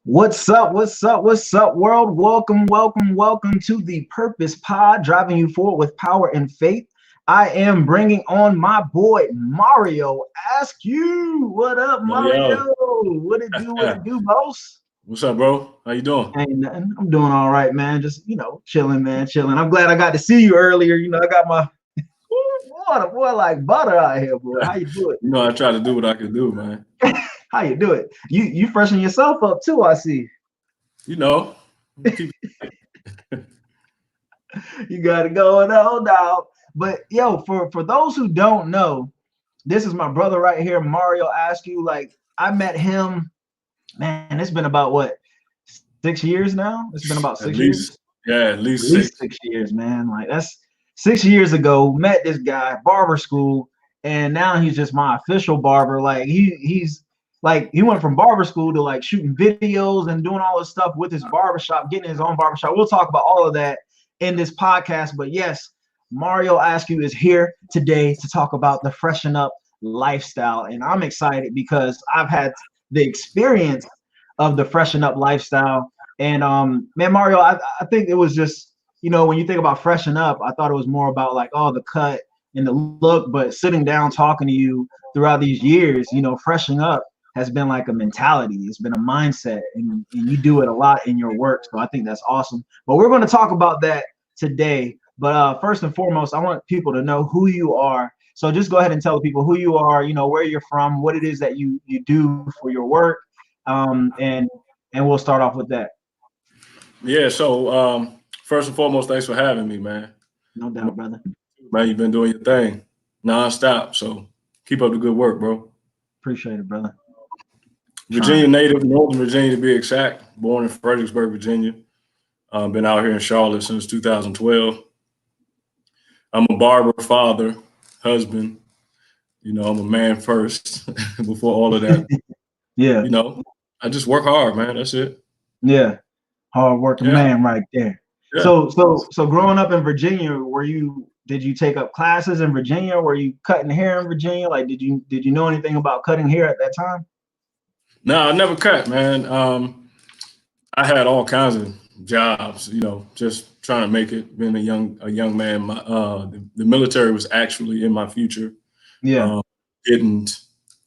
What's up? What's up? What's up, world? Welcome to the Purpose Pod, driving you forward with power and faith. I am bringing on my boy Mario Askew. What up, Yo, yo. Mario? What it do? What it do, boss? What's up, bro? How you doing? Ain't nothing. I'm doing all right, man. Just chilling, man, chilling. I'm glad I got to see you earlier. I got my boy like butter out here, boy. How you do I try to do what I can do, man. it? How you do it? You freshen yourself up too, I see. You know, keep, You got it going on now. But yo, for those who don't know, this is my brother right here, Mario Askew. Like I met him, man. It's been about what 6 years now. It's been about at 6 years. least, yeah, at least At least six. 6 years, man. Like that's 6 years ago. Met this guy, barber school, and now he's just my official barber. Like he's like he went from barber school to like shooting videos and doing all this stuff with his barbershop, getting his own barbershop. We'll talk about all of that in this podcast. But yes, Mario Askew is here today to talk about the freshen up lifestyle. And I'm excited because I've had the experience of the freshen up lifestyle. And man, Mario, I think it was just, when you think about freshen up, I thought it was more about like, oh, the cut and the look, but sitting down talking to you throughout these years, freshen up has been like a mentality. It's been a mindset, and you do it a lot in your work. So I think that's awesome. But we're going to talk about that today. But first and foremost, I want people to know who you are. So just go ahead and tell the people who you are, where you're from, what it is that you do for your work, and we'll start off with that. Yeah. So, first and foremost, thanks for having me, man. No doubt, brother. Man, you've been doing your thing nonstop. So keep up the good work, bro. Appreciate it, brother. Virginia native, Northern Virginia to be exact. Born in Fredericksburg, Virginia. Been out here in Charlotte since 2012. I'm a barber, father, husband. I'm a man first before all of that. Yeah. I just work hard, man. That's it. Yeah. Hard working Yeah. man right there. Yeah. So growing up in Virginia, did you take up classes in Virginia? Were you cutting hair in Virginia? Like did you know anything about cutting hair at that time? No, I never cut, man. I had all kinds of jobs, just trying to make it. Being a young man, the military was actually in my future. Yeah.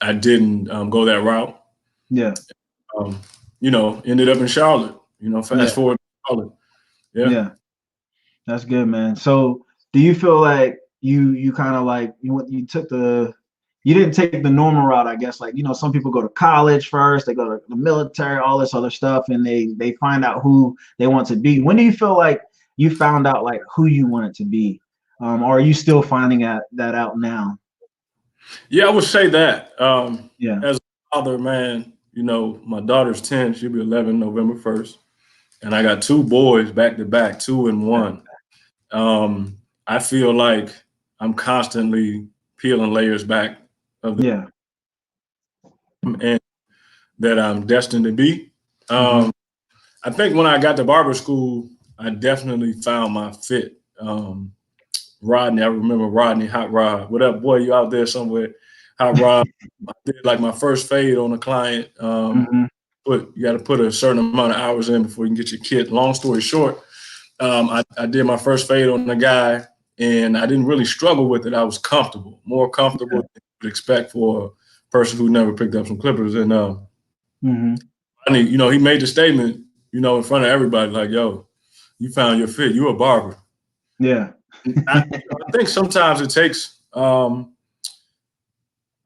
I didn't go that route. Yeah. Ended up in Charlotte. Fast forward to Charlotte. Yeah. Yeah. That's good, man. So do you feel like you kind of like you didn't take the normal route, I guess. Like, some people go to college first, they go to the military, all this other stuff, and they find out who they want to be. When do you feel like you found out like who you wanted to be? Or are you still finding that out now? Yeah, I would say that. Yeah. As a father, man, my daughter's 10, she'll be 11 November 1st. And I got two boys back to back, 2 and 1. I feel like I'm constantly peeling layers back of Yeah. and that I'm destined to be. Mhm. I think when I got to barber school, I definitely found my fit. Rodney, I remember Rodney, Hot Rod. What up, boy? You out there somewhere? Hot Rod. I did like my first fade on a client. Mhm. You got to put a certain amount of hours in before you can get your kit. Long story short, I did my first fade on a guy, and I didn't really struggle with it. I was comfortable, more comfortable than you would expect for a person who never picked up some clippers. And Mhm. he made the statement, in front of everybody, like, "Yo, you found your fit. You a barber." Yeah. I think sometimes it takes a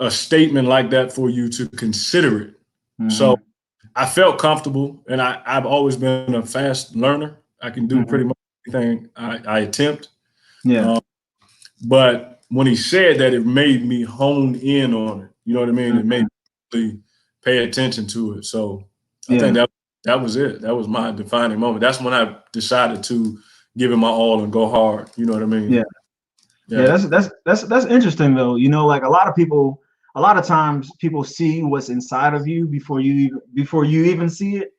statement like that for you to consider it. Mhm. So I felt comfortable, and I've always been a fast learner. I can do pretty much anything I attempt. Yeah. But when he said that, it made me hone in on it. You know what I mean? It made me really pay attention to it. So I think that was it. That was my defining moment. That's when I decided to give it my all and go hard. You know what I mean? Yeah. Yeah, that's interesting though. Like a lot of times people see what's inside of you before you even see it.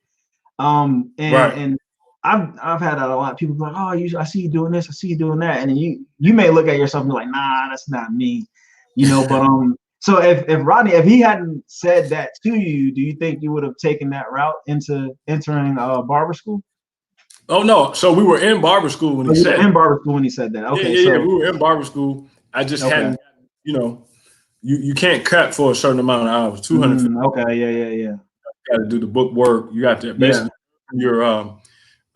Right. And I've had a lot of people be like, oh, I see you doing this, I see you doing that, and then you may look at yourself and be like, nah, that's not me. But So if Rodney, if he hadn't said that to you, do you think you would have taken that route into entering barber school? Oh no, so we were in barber school when he You were said in barber school when he said that. Okay, yeah, so we were in barber school. I just okay, hadn't, you know, you can't cut for a certain amount of hours. 250. okay, yeah. You got to do the book work. You got to Yeah. basically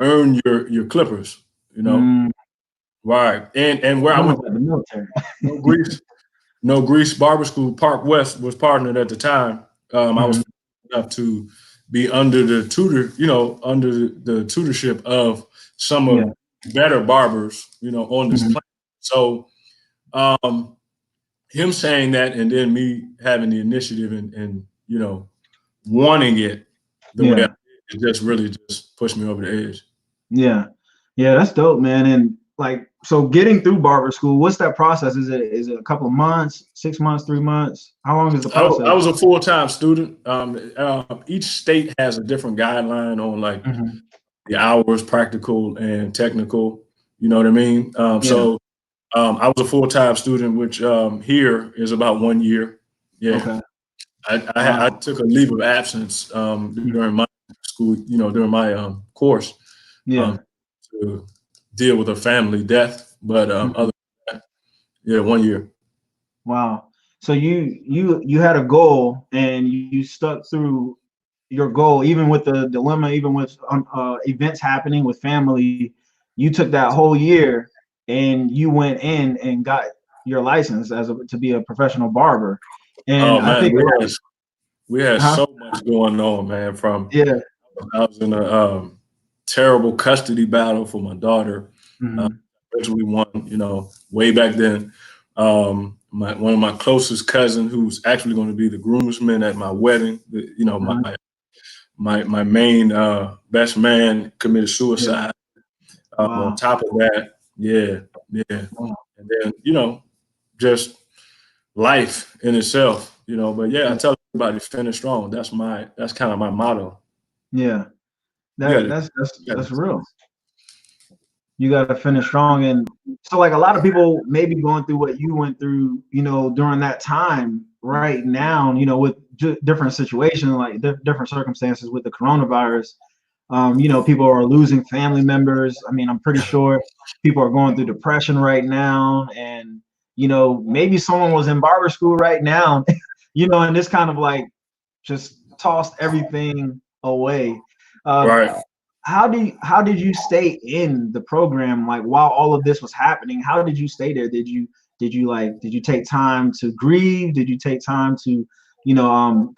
earn your clippers. You know, right? And where I went, Almost like the military. no Grease Barber School. Park West was partnered at the time. I was enough to be under the under the tutorship of some of better barbers, on this planet. So him saying that, and then me having the initiative and wanting it the way I did, it just really just pushed me over the edge. Yeah, that's dope, man. And like, so getting through barber school, what's that process? Is it a couple of months, 6 months, 3 months? How long is the process? I was a full-time student. Each state has a different guideline on like the hours, practical and technical. You know what I mean? So I was a full-time student, which here is about 1 year. Yeah. Okay. I took a leave of absence during my school, during my course, to deal with a family death. But other than that, 1 year. Wow. So you had a goal and you stuck through your goal, even with the dilemma, even with events happening with family. You took that whole year and you went in and got your license to be a professional barber. And Oh I man, think we had so much going on, man. From I was in a terrible custody battle for my daughter. Eventually won, way back then. One of my closest cousins, who's actually going to be the groomsman at my wedding, my main best man committed suicide. On top of that, and then just life in itself, But I tell everybody, finish strong. That's kind of my motto. Yeah, that's real. You got to finish strong. And so like a lot of people may be going through what you went through, during that time right now, with different situations, like different circumstances with the coronavirus. People are losing family members. I mean, I'm pretty sure people are going through depression right now. And, maybe someone was in barber school right now, and this kind of like just tossed everything away. Right. How did you stay in the program, like while all of this was happening? How did you stay there? Did you take time to grieve? Did you take time to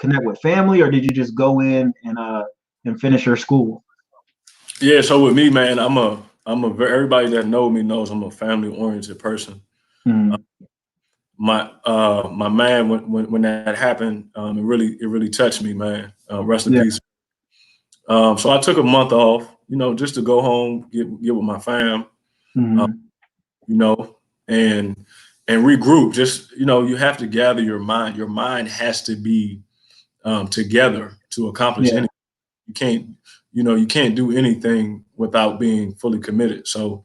connect with family, or did you just go in and finish your school? Yeah, so with me, man, everybody that knows me knows I'm a family oriented person. My man, when that happened, it really touched me, man. Rest in peace. So I took a month off, just to go home, get with my fam, and regroup. Just, you have to gather your mind. Your mind has to be together to accomplish anything. You can't do anything without being fully committed. So,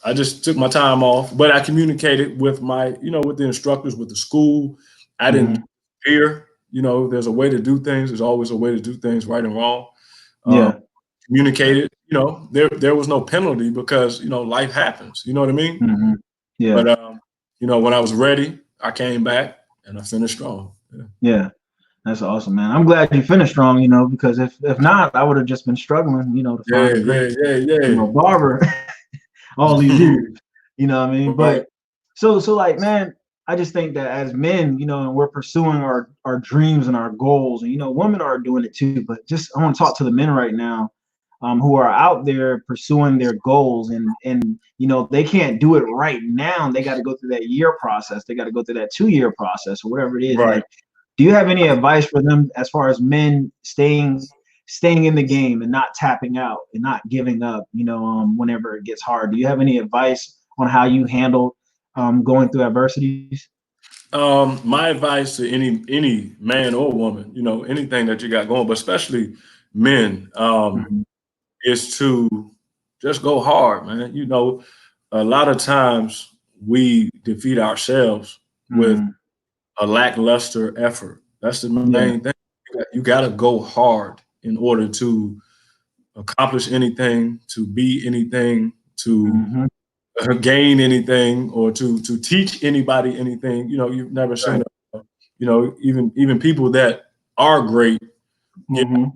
I just took my time off, but I communicated with with the instructors, with the school. I didn't fear. There's a way to do things. There's always a way to do things, right and wrong. Communicated. There was no penalty because life happens. You know what I mean? But when I was ready, I came back and I finished strong. Yeah. That's awesome, man. I'm glad you finished strong, because if not, I would have just been struggling, to find a great, barber all these years. You know what I mean? But so like, man, I just think that as men, and we're pursuing our dreams and our goals, and women are doing it too. But just I want to talk to the men right now, who are out there pursuing their goals, and they can't do it right now. They got to go through that year process. They got to go through that 2-year process or whatever it is. Right. Like, do you have any advice for them as far as men staying in the game and not tapping out and not giving up, whenever it gets hard? Do you have any advice on how you handle going through adversities? My advice to any man or woman, anything that you got going, but especially men, is to just go hard, man. A lot of times we defeat ourselves with a lackluster effort. That's the main thing. You got to go hard in order to accomplish anything, to be anything, to gain anything, or to teach anybody anything. You know, you've never seen, you know, even people that are great, you know,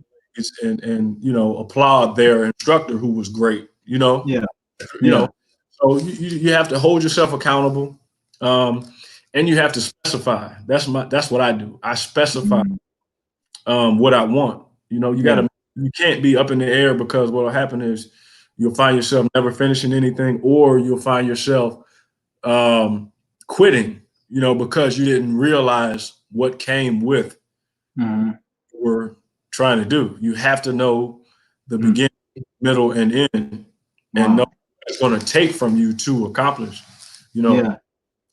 and you know, applaud their instructor who was great. You know, you know, so you have to hold yourself accountable, and you have to specify. That's what I do. I specify what I want. You know, you can't be up in the air, because what'll happen is you'll find yourself never finishing anything, or you'll find yourself quitting, you know, because you didn't realize what came with what you were trying to do. You have to know the beginning, middle, and end, and know what it's going to take from you to accomplish, you know.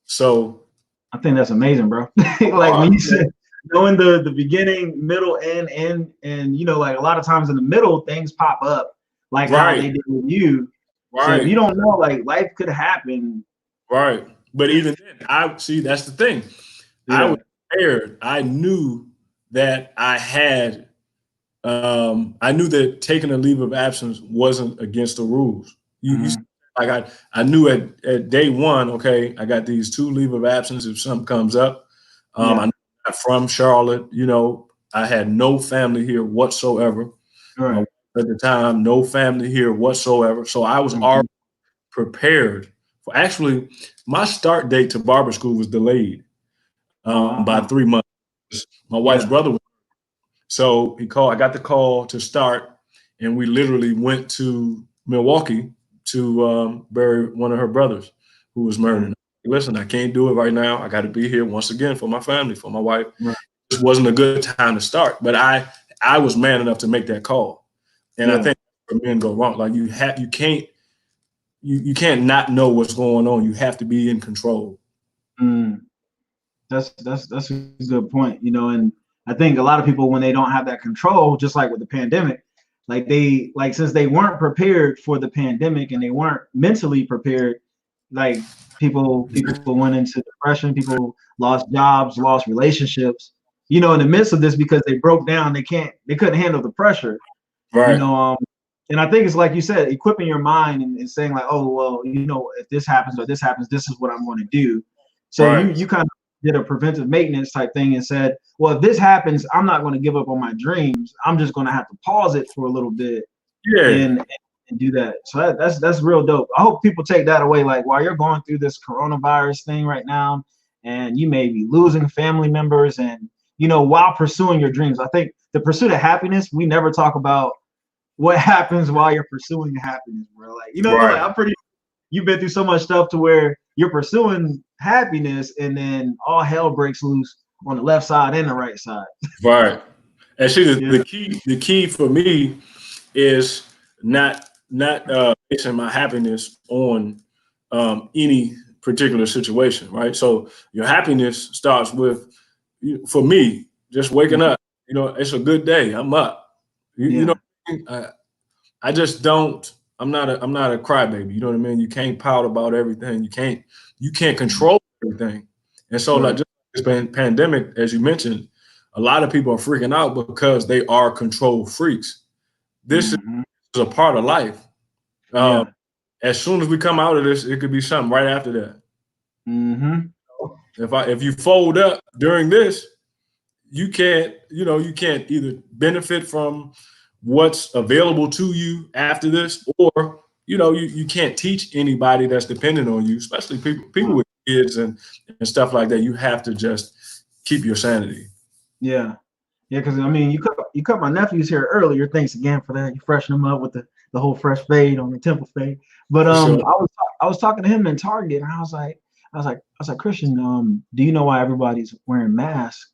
So I think that's amazing, bro. Like when you said knowing the beginning, middle, end, and you know, like a lot of times in the middle, things pop up, like how they did with you. So if you don't know, like life could happen. Right. But even then, I see, that's the thing. I was prepared. I knew that I knew that taking a leave of absence wasn't against the rules. Like I knew at day one, okay, I got these 2 leave of absence if something comes up. I know I'm from Charlotte, you know, I had no family here whatsoever. At the time, no family here whatsoever. So I was already prepared for, actually, my start date to barber school was delayed by 3 months. My wife's brother was, so I got the call to start, and we literally went to Milwaukee to bury one of her brothers who was murdered. Listen, I can't do it right now. I got to be here once again for my family, for my wife. This wasn't a good time to start, but I was man enough to make that call. And I think where men go wrong, like you can't not know what's going on. You have to be in control. That's a good point, you know. And I think a lot of people, when they don't have that control, just like with the pandemic, like since they weren't prepared for the pandemic and they weren't mentally prepared, like people went into depression, people lost jobs, lost relationships, you know, in the midst of this, because they broke down. They couldn't handle the pressure, you know. And I think it's like you said, equipping your mind and saying like, oh, well, you know, if this happens or this happens, this is what I'm going to do. So you kind of did a preventive maintenance type thing and said, well, if this happens, I'm not going to give up on my dreams. I'm just going to have to pause it for a little bit and do that. So that's real dope. I hope people take that away. Like while you're going through this coronavirus thing right now, and you may be losing family members, and, you know, while pursuing your dreams, I think the pursuit of happiness, we never talk about what happens while you're pursuing happiness, bro. Like, you know, like you've been through so much stuff to where you're pursuing happiness, and then all hell breaks loose on the left side and the right side. Right. And see, the key for me is not basing my happiness on any particular situation, right? So your happiness starts with, for me, just waking up. You know, it's a good day. I'm up. You know, I just don't. I'm not a crybaby. You know what I mean? You can't pout about everything. You can't control everything. And so, like, just this pandemic, as you mentioned, a lot of people are freaking out because they are control freaks. This is a part of life. As soon as we come out of this, it could be something right after that. If you fold up during this, you can't either benefit from what's available to you after this, or you can't teach anybody that's dependent on you, especially people with kids and stuff like that. You have to just keep your sanity. Because I mean, you cut my nephews here earlier. Thanks again for that. You freshen them up with the whole fresh fade on the temple fade. But I was talking to him in Target, and I was like, Christian, do you know why everybody's wearing masks?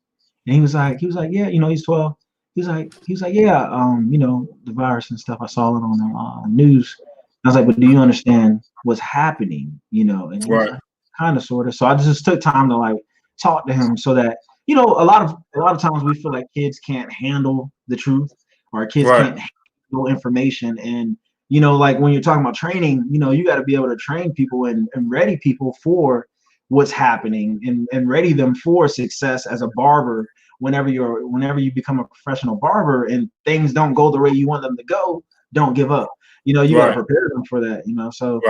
And he was like, yeah, you know, he's 12. He's like, yeah, you know, the virus and stuff. I saw it on the news. I was like, but do you understand what's happening? You know, and he was like, kind of, sort of. So I just took time to like talk to him, so that, you know, a lot of times we feel like kids can't handle the truth, or kids can't handle information. And, you know, like when you're talking about training, you know, you got to be able to train people and ready people for what's happening and ready them for success as a barber whenever you become a professional barber and things don't go the way you want them to go. Don't give up. You know, you got to prepare them for that, you know. So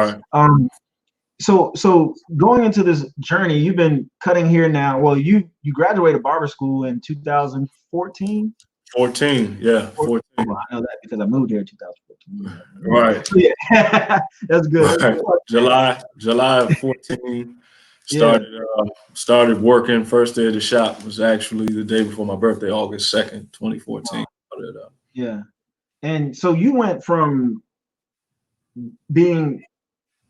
so going into this journey, you've been cutting hair now. Well, you graduated barber school in 2014. 14, yeah, 14. Well, I know that because I moved here in 2014. Right. So, yeah, that's good. Right. July of 14. Started working. First day of the shop was actually the day before my birthday, August 2nd, 2014. Wow. Yeah. And so you went from being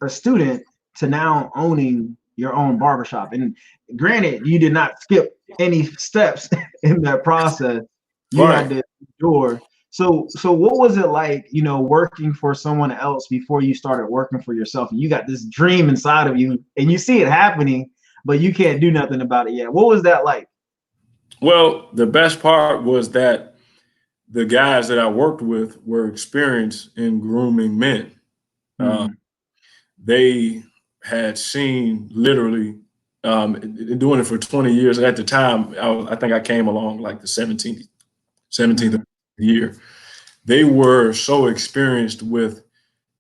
a student to now owning your own barbershop. And granted, you did not skip any steps in that process. You had to endure. So what was it like, you know, working for someone else before you started working for yourself? And you got this dream inside of you and you see it happening, but you can't do nothing about it yet. What was that like? Well, the best part was that the guys that I worked with were experienced in grooming men. They had seen literally doing it for 20 years. At the time, I think I came along like the 17th year. They were so experienced with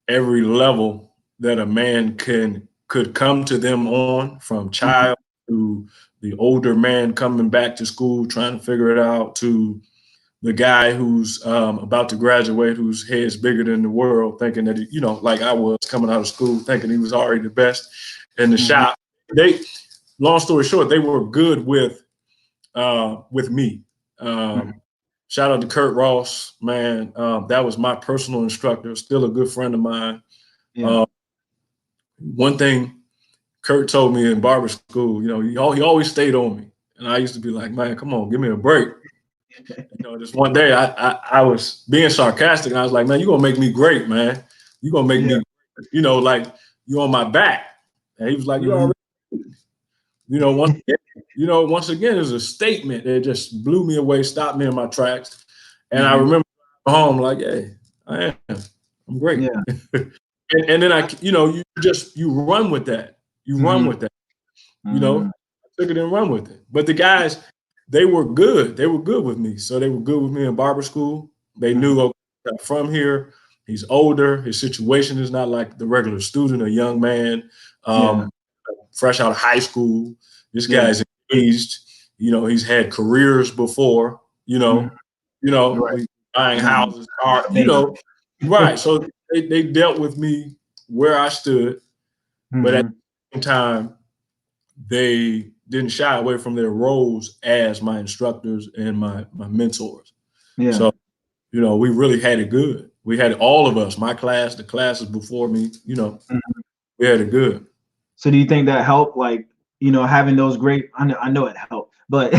every level that a man could come to them on, from child to the older man coming back to school, trying to figure it out, to the guy who's about to graduate, whose head's bigger than the world, thinking that, you know, like I was coming out of school, thinking he was already the best in the shop. Long story short, they were good with me. Shout out to Kurt Ross, man. That was my personal instructor, still a good friend of mine. One thing Kurt told me in barber school, you know, he always stayed on me. And I used to be like, man, come on, give me a break. You know, just one day I was being sarcastic. And I was like, man, you're going to make me great, man. You're going to make me, you know, like you on my back. And he was like, you already, you know, once again, it was a statement that just blew me away, stopped me in my tracks. And I remember home like, hey, I am. I'm great. Yeah. and then you run with that. You run with that. You know, I took it and run with it. But the guys, they were good. They were good with me. So they were good with me in barber school. They knew, okay, I'm from here. He's older. His situation is not like the regular student, a young man, fresh out of high school. This guy's engaged. You know, he's had careers before. Buying houses, cars. You know, right. So they dealt with me where I stood, but at the same time, they didn't shy away from their roles as my instructors and my mentors. Yeah. So, you know, we really had it good. We had all of us, my class, the classes before me, you know, we had it good. So do you think that helped, like, you know, having those great, I know it helped, but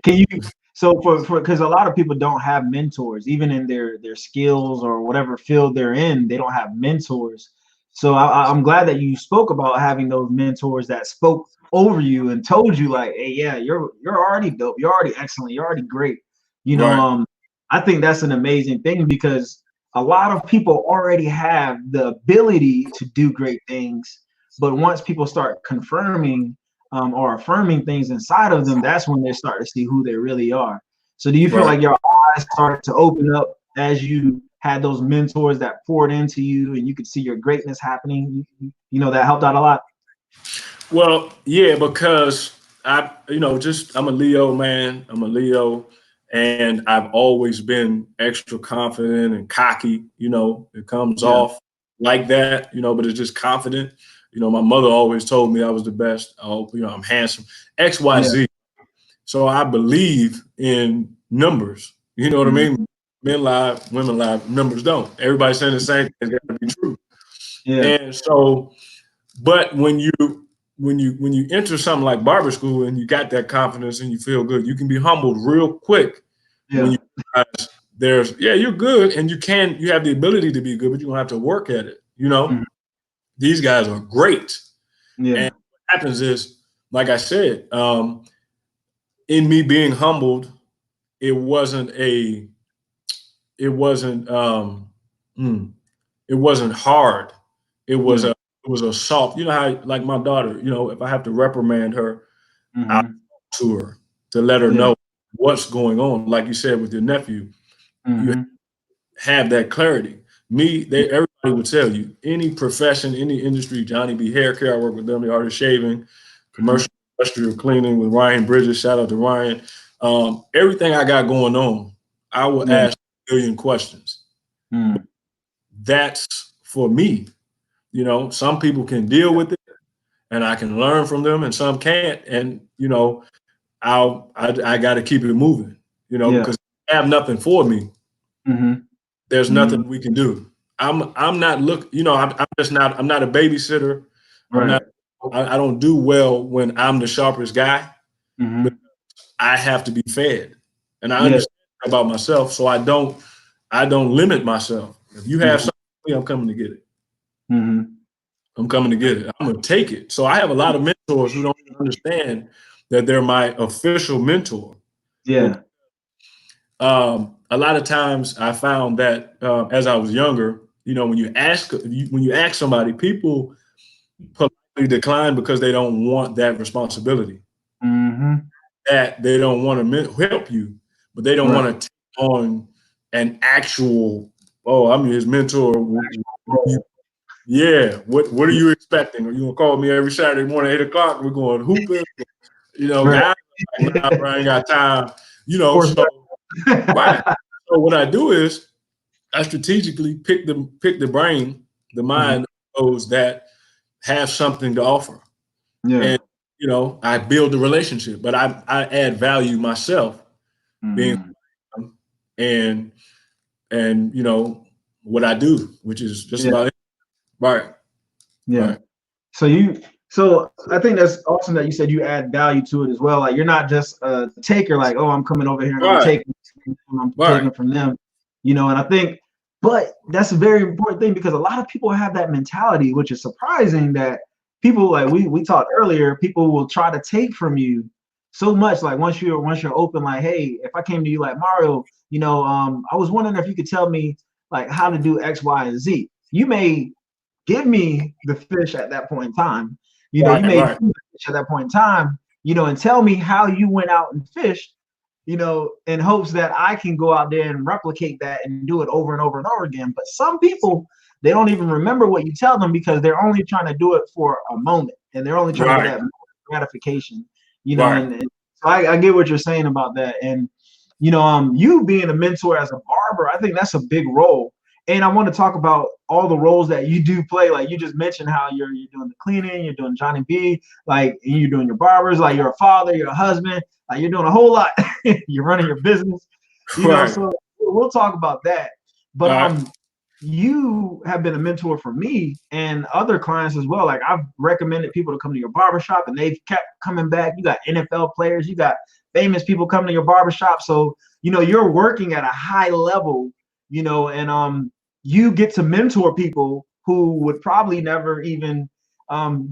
can you, so because a lot of people don't have mentors, even in their skills or whatever field they're in, they don't have mentors. So I'm glad that you spoke about having those mentors that spoke over you and told you like, hey, yeah, you're already dope. You're already excellent. You're already great. You know, I think that's an amazing thing because a lot of people already have the ability to do great things. But once people start confirming or affirming things inside of them, that's when they start to see who they really are. So do you feel like your eyes started to open up as you had those mentors that poured into you and you could see your greatness happening? You know, that helped out a lot? Well, yeah, because I'm a Leo, man. I'm a Leo, and I've always been extra confident and cocky. You know, it comes off like that, you know, but it's just confident. You know, my mother always told me I was the best. Oh, you know, I'm handsome, X, Y, Z. So I believe in numbers. You know what I mean? Men lie, women lie, numbers don't. Everybody's saying the same thing. It's got to be true. Yeah. And so, but when you enter something like barber school and you got that confidence and you feel good, you can be humbled real quick. When you realize you're good and you have the ability to be good, but you're gonna have to work at it. You know, these guys are great. Yeah. And what happens is, like I said, in me being humbled, it wasn't hard. It was it was a soft, you know how like my daughter, you know, if I have to reprimand her, I'll talk to her to let her know what's going on. Like you said with your nephew, you have that clarity. Everybody would tell you, any profession, any industry, JohnnyB hair care, I work with them, the art of shaving, commercial industrial cleaning with Ryan Bridges, shout out to Ryan. Everything I got going on, I will ask a million questions. That's for me. You know, some people can deal with it and I can learn from them and some can't. And, you know, I got to keep it moving, you know, because I have nothing for me. There's nothing we can do. I'm not you know, I'm just not, I'm not a babysitter. I don't do well when I'm the sharpest guy, but I have to be fed. And I understand about myself. So I don't limit myself. If you have something, I'm coming to get it. I'm coming to get it. I'm going to take it. So I have a lot of mentors who don't even understand that they're my official mentor. A lot of times I found that as I was younger, you know, when you ask somebody, people politely decline because they don't want that responsibility. That they don't want to help you, but they don't want to take on an actual, oh, I'm his mentor. Yeah, what are you expecting? Are you gonna call me every Saturday morning at 8 o'clock? We're going hooping. You know, guys, like, nah, bro, I ain't got time. You know, so So what I do is I strategically pick the brain, the mind of those that have something to offer. And you know, I build the relationship, but I add value myself, being and you know what I do, which is just about it. Right. So I think that's awesome that you said you add value to it as well. Like you're not just a taker, like, oh, I'm coming over here and I'm taking from them, you know. And I think, but that's a very important thing because a lot of people have that mentality, which is surprising that people, like we talked earlier, people will try to take from you so much. Like once you're open, like, hey, if I came to you like, Mario, you know, I was wondering if you could tell me like how to do X, Y, and Z. You may give me the fish at that point in time. You know, you may give me the fish at that point in time, you know, and tell me how you went out and fished, you know, in hopes that I can go out there and replicate that and do it over and over and over again. But some people, they don't even remember what you tell them because they're only trying to do it for a moment and they're only trying to get that gratification, you know. And so I get what you're saying about that. And, you know, you being a mentor as a barber, I think that's a big role. And I want to talk about all the roles that you do play. Like you just mentioned how you're doing the cleaning, you're doing JohnnyB, like you're doing your barbers, like you're a father, you're a husband, like you're doing a whole lot. You're running your business, you know. So we'll talk about that. But you have been a mentor for me and other clients as well. Like I've recommended people to come to your barbershop and they've kept coming back. You got NFL players, you got famous people coming to your barbershop. So, you know, you're working at a high level, you know, and you get to mentor people who would probably never even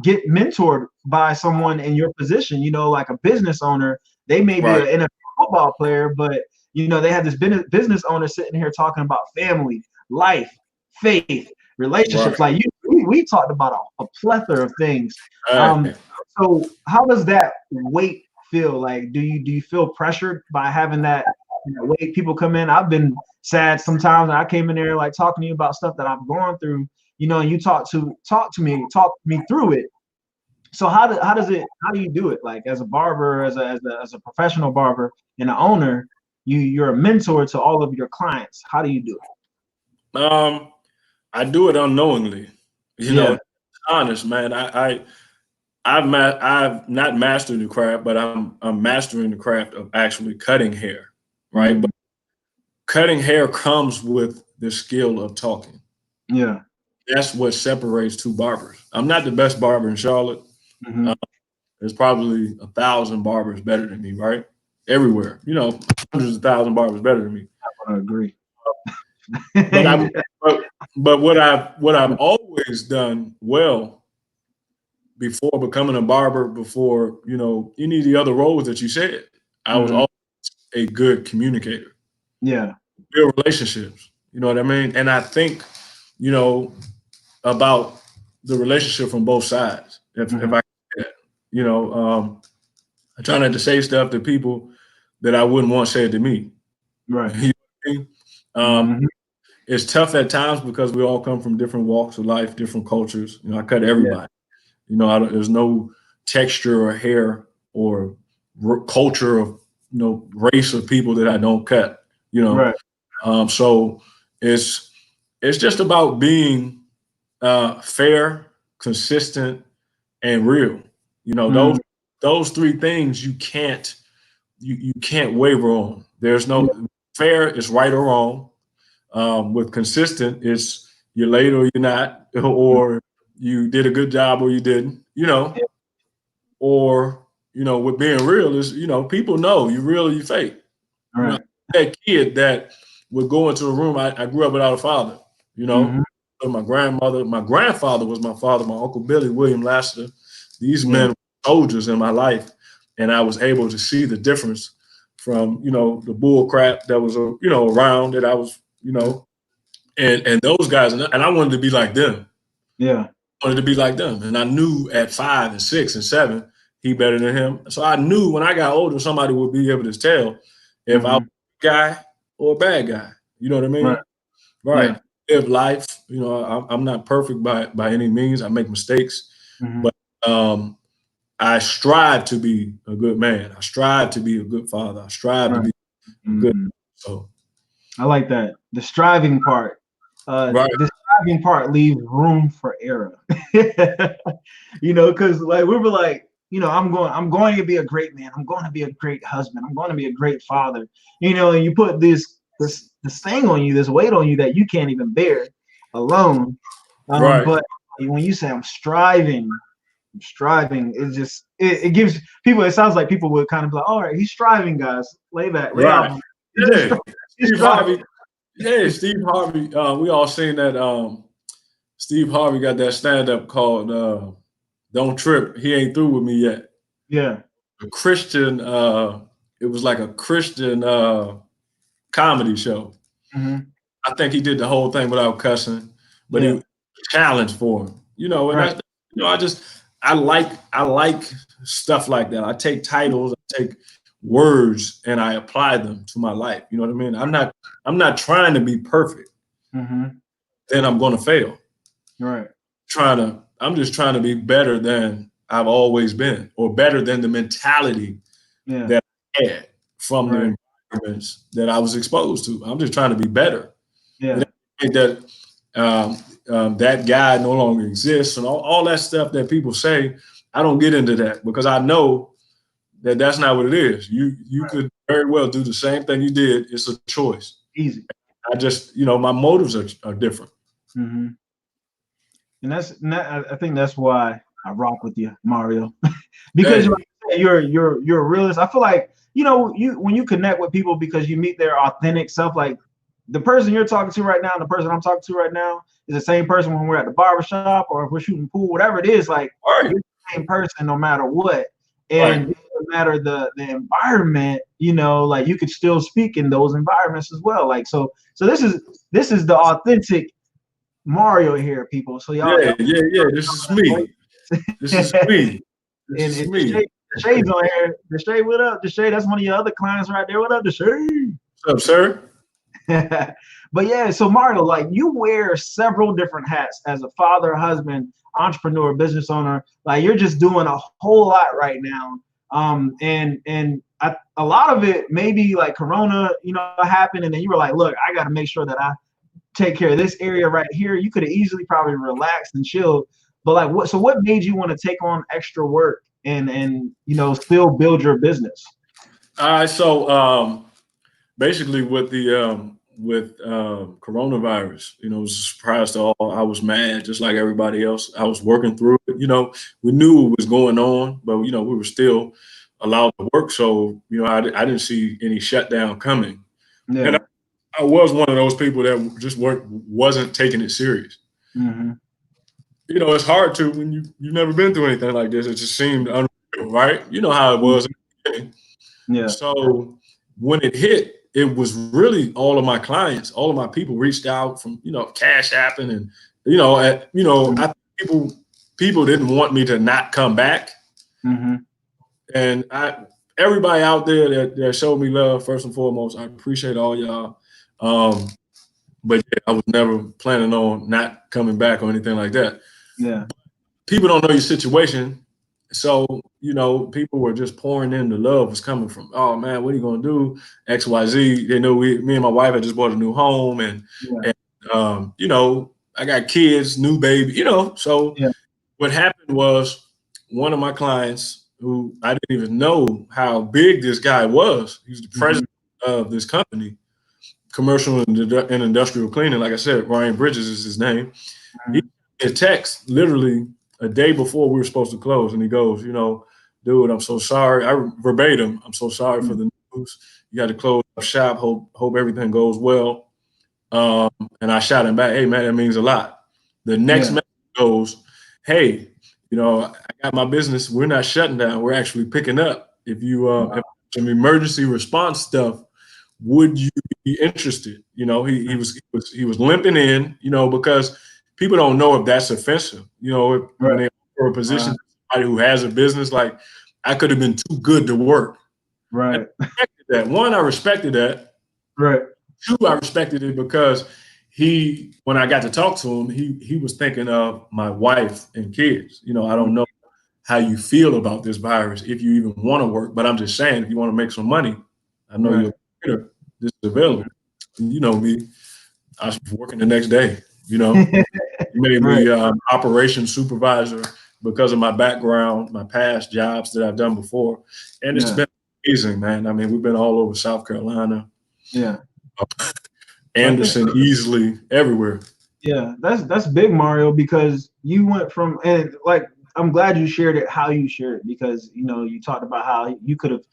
get mentored by someone in your position, you know, like a business owner. They may be an NFL football player, but, you know, they have this business owner sitting here talking about family, life, faith, relationships. Like we talked about a plethora of things. So how does that weight feel? Like, do you feel pressured by having that, you know, weight? People come in. I've been sad sometimes. I came in there like talking to you about stuff that I've gone through, you know, and you talk me through it. So how do you do it? Like as a barber, as a professional barber and an owner, you're a mentor to all of your clients. How do you do it? I do it unknowingly. You know, honest, man. I've not mastered the craft, but I'm mastering the craft of actually cutting hair, right? But cutting hair comes with the skill of talking. That's what separates two barbers. I'm not the best barber in Charlotte. There's probably 1,000 barbers better than me, right? Everywhere, you know, hundreds of thousands barbers better than me. I agree. But what I've always done well before becoming a barber, before, you know, any of the other roles that you said, I was always a good communicator. Build relationships. You know what I mean? And I think, you know, about the relationship from both sides. If I, you know, I try not to say stuff to people that I wouldn't want said to me. Right. You know what I mean? It's tough at times because we all come from different walks of life, different cultures. You know, I cut everybody. You know, there's no texture or hair or culture of, you know, race of people that I don't cut. You know, Right. So it's just about being fair, consistent, and real. You know, those three things you can't waver on. There's no fair is right or wrong. With consistent, it's you're late or you're not, or you did a good job or you didn't, you know, or, you know, with being real is, you know, people know you real or you fake. You know, that kid that would go into a room, I grew up without a father, you know, my grandfather was my father, my Uncle Billy, William Lassiter. These men were soldiers in my life. And I was able to see the difference from, you know, the bull crap that was, you know, around that I was, you know, and those guys, and I wanted to be like them. Yeah. I wanted to be like them. And I knew at 5 and 6 and 7, he better than him. So I knew when I got older, somebody would be able to tell if I was a guy or a bad guy. You know what I mean? Right. Live life. You know, I'm not perfect by any means. I make mistakes. But I strive to be a good man. I strive to be a good father. I strive to be good. So I like that. The striving part. The striving part leaves room for error. You know, because like we were like, you know, I'm going to be a great man. I'm going to be a great husband. I'm going to be a great father. You know, and you put this thing on you, this weight on you that you can't even bear alone. But when you say I'm striving, it just it gives people, it sounds like people would kind of be like, all right, he's striving, guys, lay back, lay out. Steve Harvey. Yeah, Steve Harvey. We all seen that. Steve Harvey got that stand-up called "Don't Trip." He ain't through with me yet. Yeah. A Christian. It was like a Christian comedy show. I think he did the whole thing without cussing, but he challenged for him. You know, and I like stuff like that. I take titles, I take words, and I apply them to my life. You know what I mean? I'm not trying to be perfect. Then I'm going to fail. Right. I'm just trying to be better than I've always been, or better than the mentality that I had from the environments that I was exposed to. I'm just trying to be better. Yeah. And that that guy no longer exists and all that stuff that people say, I don't get into that because I know that that's not what it is. You could very well do the same thing you did. It's a choice. Easy. I just, you know, my motives are different. And I think that's why I rock with you, Mario, because you're a realist. I feel like, you know, when you connect with people because you meet their authentic self, like the person you're talking to right now and the person I'm talking to right now is the same person when we're at the barbershop or if we're shooting pool, whatever it is, like you're the same person no matter what. And it doesn't matter the environment, you know, like you could still speak in those environments as well. Like so this is the authentic Mario here, people. So y'all, this is me. This is me. This is me. Deshay's on here. Deshay, what up? Deshay, that's one of your other clients right there. What up, Deshay? What's up, sir? But yeah, so Mario, like you wear several different hats as a father, husband, entrepreneur, business owner. Like you're just doing a whole lot right now. A lot of it maybe like Corona, you know, happened, and then you were like, look, I got to make sure that I take care of this area right here. You could have easily probably relaxed and chilled, but like what made you want to take on extra work and you know still build your business? All right, so basically with the coronavirus, you know, it was a surprise to all. I was mad just like everybody else. I was working through it. You know, we knew what was going on, but you know, we were still allowed to work. So, you know, I didn't see any shutdown coming. Yeah. And I was one of those people that just wasn't taking it serious. You know, it's hard to when you've never been through anything like this. It just seemed unreal, right? You know how it was. Yeah. So when it hit, it was really all of my clients, all of my people reached out from, you know, Cash Apping and, I think people didn't want me to not come back. Mm-hmm. And everybody out there that showed me love, first and foremost, I appreciate all y'all. But yeah, I was never planning on not coming back or anything like that. Yeah. People don't know your situation. So, people were just pouring in. The love was coming from, oh man, what are you going to do? XYZ. They know me and my wife had just bought a new home and I got kids, new baby, So what happened was one of my clients who I didn't even know how big this guy was. He was the president of this company, commercial and industrial cleaning. Like I said, Ryan Bridges is his name. He sent a text literally a day before we were supposed to close. And he goes, dude, I'm so sorry. Verbatim, I'm so sorry for the news. You got to close up shop. Hope everything goes well. And I shot him back, hey, man, that means a lot. The next message goes, hey, I got my business. We're not shutting down. We're actually picking up. If you have some emergency response stuff, would you be interested? He was limping in, because people don't know if that's offensive. When they offer a position to somebody who has a business, like I could have been too good to work. Right. I respected that. One, I respected that. Right. Two, I respected it because when I got to talk to him, he was thinking of my wife and kids. I don't know how you feel about this virus, if you even want to work, but I'm just saying, if you want to make some money, I know you're here. This is available. You know me, I was working the next day. You made me operations supervisor because of my background, my past jobs that I've done before, and it's been amazing, man. I mean, we've been all over South Carolina. Yeah. Anderson, easily everywhere. Yeah, that's big, Mario, because you went from, and like, I'm glad you shared it, how you shared it, because, you talked about how you could have,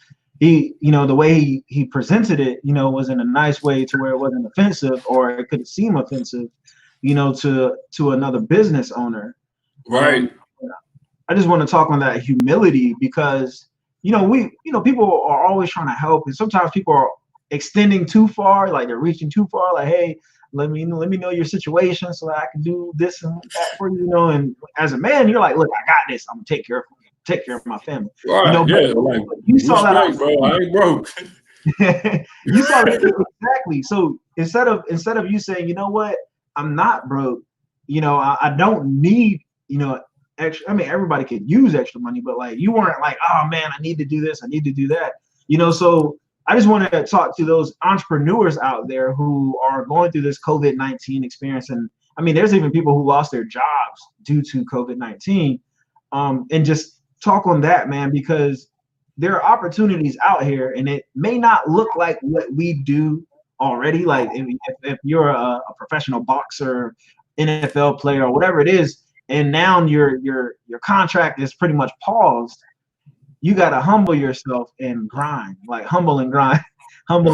the way he presented it, was in a nice way to where it wasn't offensive, or it could seem offensive, to another business owner. Right. I just want to talk on that humility because, people are always trying to help, and sometimes people are extending too far, like they're reaching too far, like, hey, let me know your situation so that I can do this and that for you, and as a man, you're like, look, I got this. I'm gonna take care of my family. Right. You saw that, bro. I ain't broke. You saw that exactly. So instead of you saying, you know what, I'm not broke, I don't need, extra. I mean, everybody could use extra money, but like you weren't like, oh man, I need to do this, I need to do that. So I just want to talk to those entrepreneurs out there who are going through this COVID-19 experience. And I mean, there's even people who lost their jobs due to COVID-19. And just talk on that, man, because there are opportunities out here and it may not look like what we do already. Like if you're a professional boxer, NFL player, or whatever it is, and now your contract is pretty much paused, you got to humble yourself and grind, like humble and grind. And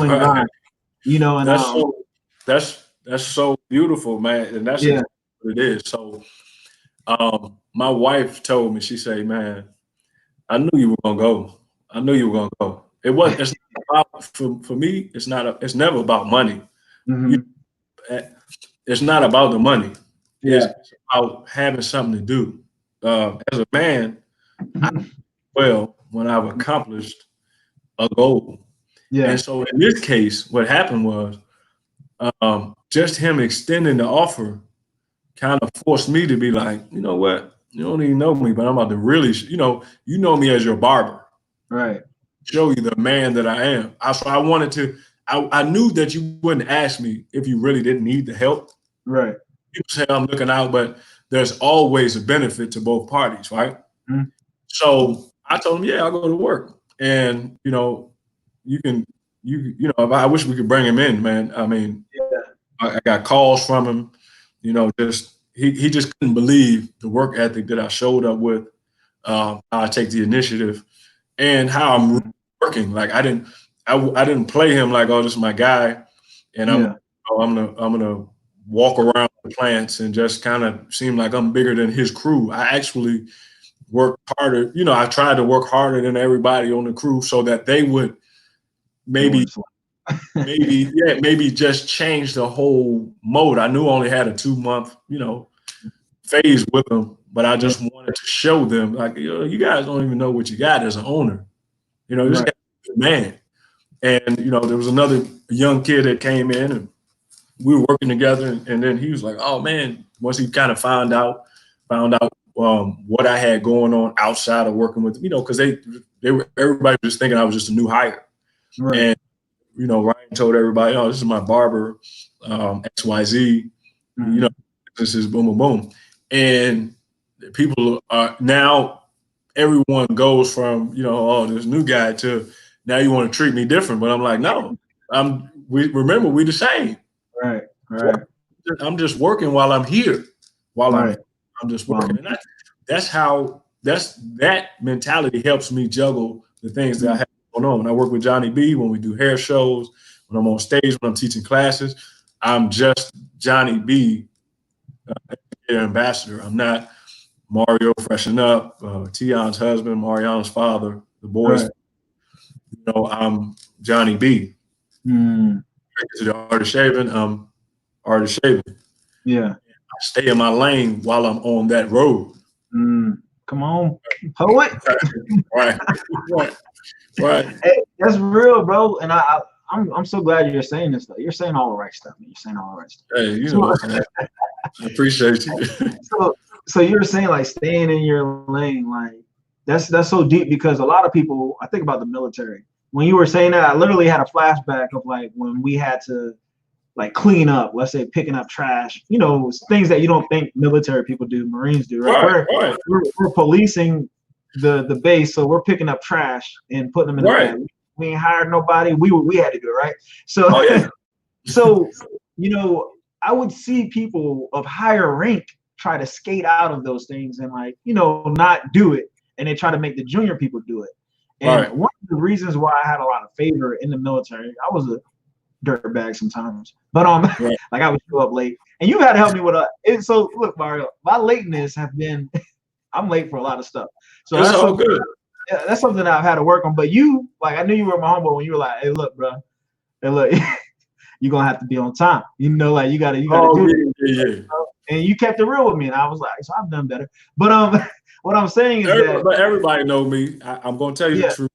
that's so beautiful, man. And that's exactly what it is. So my wife told me, she said, man, I knew you were gonna go. I knew you were gonna go. It's not about, for me, it's never about money. It's not about the money. It's about having something to do. As a man, when I've accomplished a goal. And so in this case, what happened was just him extending the offer kind of forced me to be like, you know what? You don't even know me, but I'm about to really, you know me as your barber. Right. Show you the man that I am. I wanted to, I knew that you wouldn't ask me if you really didn't need the help. Right. People say I'm looking out, but there's always a benefit to both parties, right? Mm-hmm. So I told him, yeah, I'll go to work. And, I wish we could bring him in, man. I mean, I got calls from him, he just couldn't believe the work ethic that I showed up with, how I take the initiative and how I'm working. Like I didn't play him like, oh, this is my guy. And I'm gonna walk around the plants and just kind of seem like I'm bigger than his crew. I actually worked harder. I tried to work harder than everybody on the crew so that they would maybe just change the whole mode. I knew I only had a 2-month, phase with them, but I just wanted to show them, like, you guys don't even know what you got as an owner. This guy's a man. And, there was another young kid that came in and we were working together. And then he was like, oh, man, once he kind of found out what I had going on outside of working with, because everybody was just thinking I was just a new hire. Right. And, Ryan told everybody, oh, this is my barber, XYZ, this is boom, boom, boom. And people are now, everyone goes from, oh, this new guy to now you want to treat me different. But I'm like, no, we the same. Right. I'm just working while I'm here. I'm just working. And that mentality helps me juggle the things that I have going on. When I work with JohnnyB, when we do hair shows, when I'm on stage, when I'm teaching classes, I'm just JohnnyB, ambassador. I'm not Mario Freshen Up, Tion's husband, Mariana's father, the boys. Right. I'm JohnnyB. To the art of shaving, art of shaving. Yeah. I stay in my lane while I'm on that road. Come on, poet. Right. Hey, that's real, bro. And I'm so glad you're saying this stuff. You're saying all the right stuff. Man. You're saying all the right stuff. Hey, I appreciate you. So you were saying like staying in your lane, like that's so deep because a lot of people, I think about the military. When you were saying that, I literally had a flashback of like when we had to like clean up, let's say picking up trash, things that you don't think military people do, Marines do, right? We're policing the base, so we're picking up trash and putting them in the bag. We ain't hired nobody. We had to do it, right? So, so I would see people of higher rank try to skate out of those things and like not do it, and they try to make the junior people do it. And one of the reasons why I had a lot of favor in the military, I was a dirtbag sometimes, but like I would show up late, and you had to help me with so look, Mario, my lateness have been I'm late for a lot of stuff, so that's so good. Yeah, that's something that I've had to work on. But you, like, I knew you were my homeboy when you were like, hey, look, bro, you're gonna have to be on time. Like you gotta do it. And you kept it real with me, and I was like, so I've done better. But what I'm saying is but everybody know me. I'm gonna tell you the truth.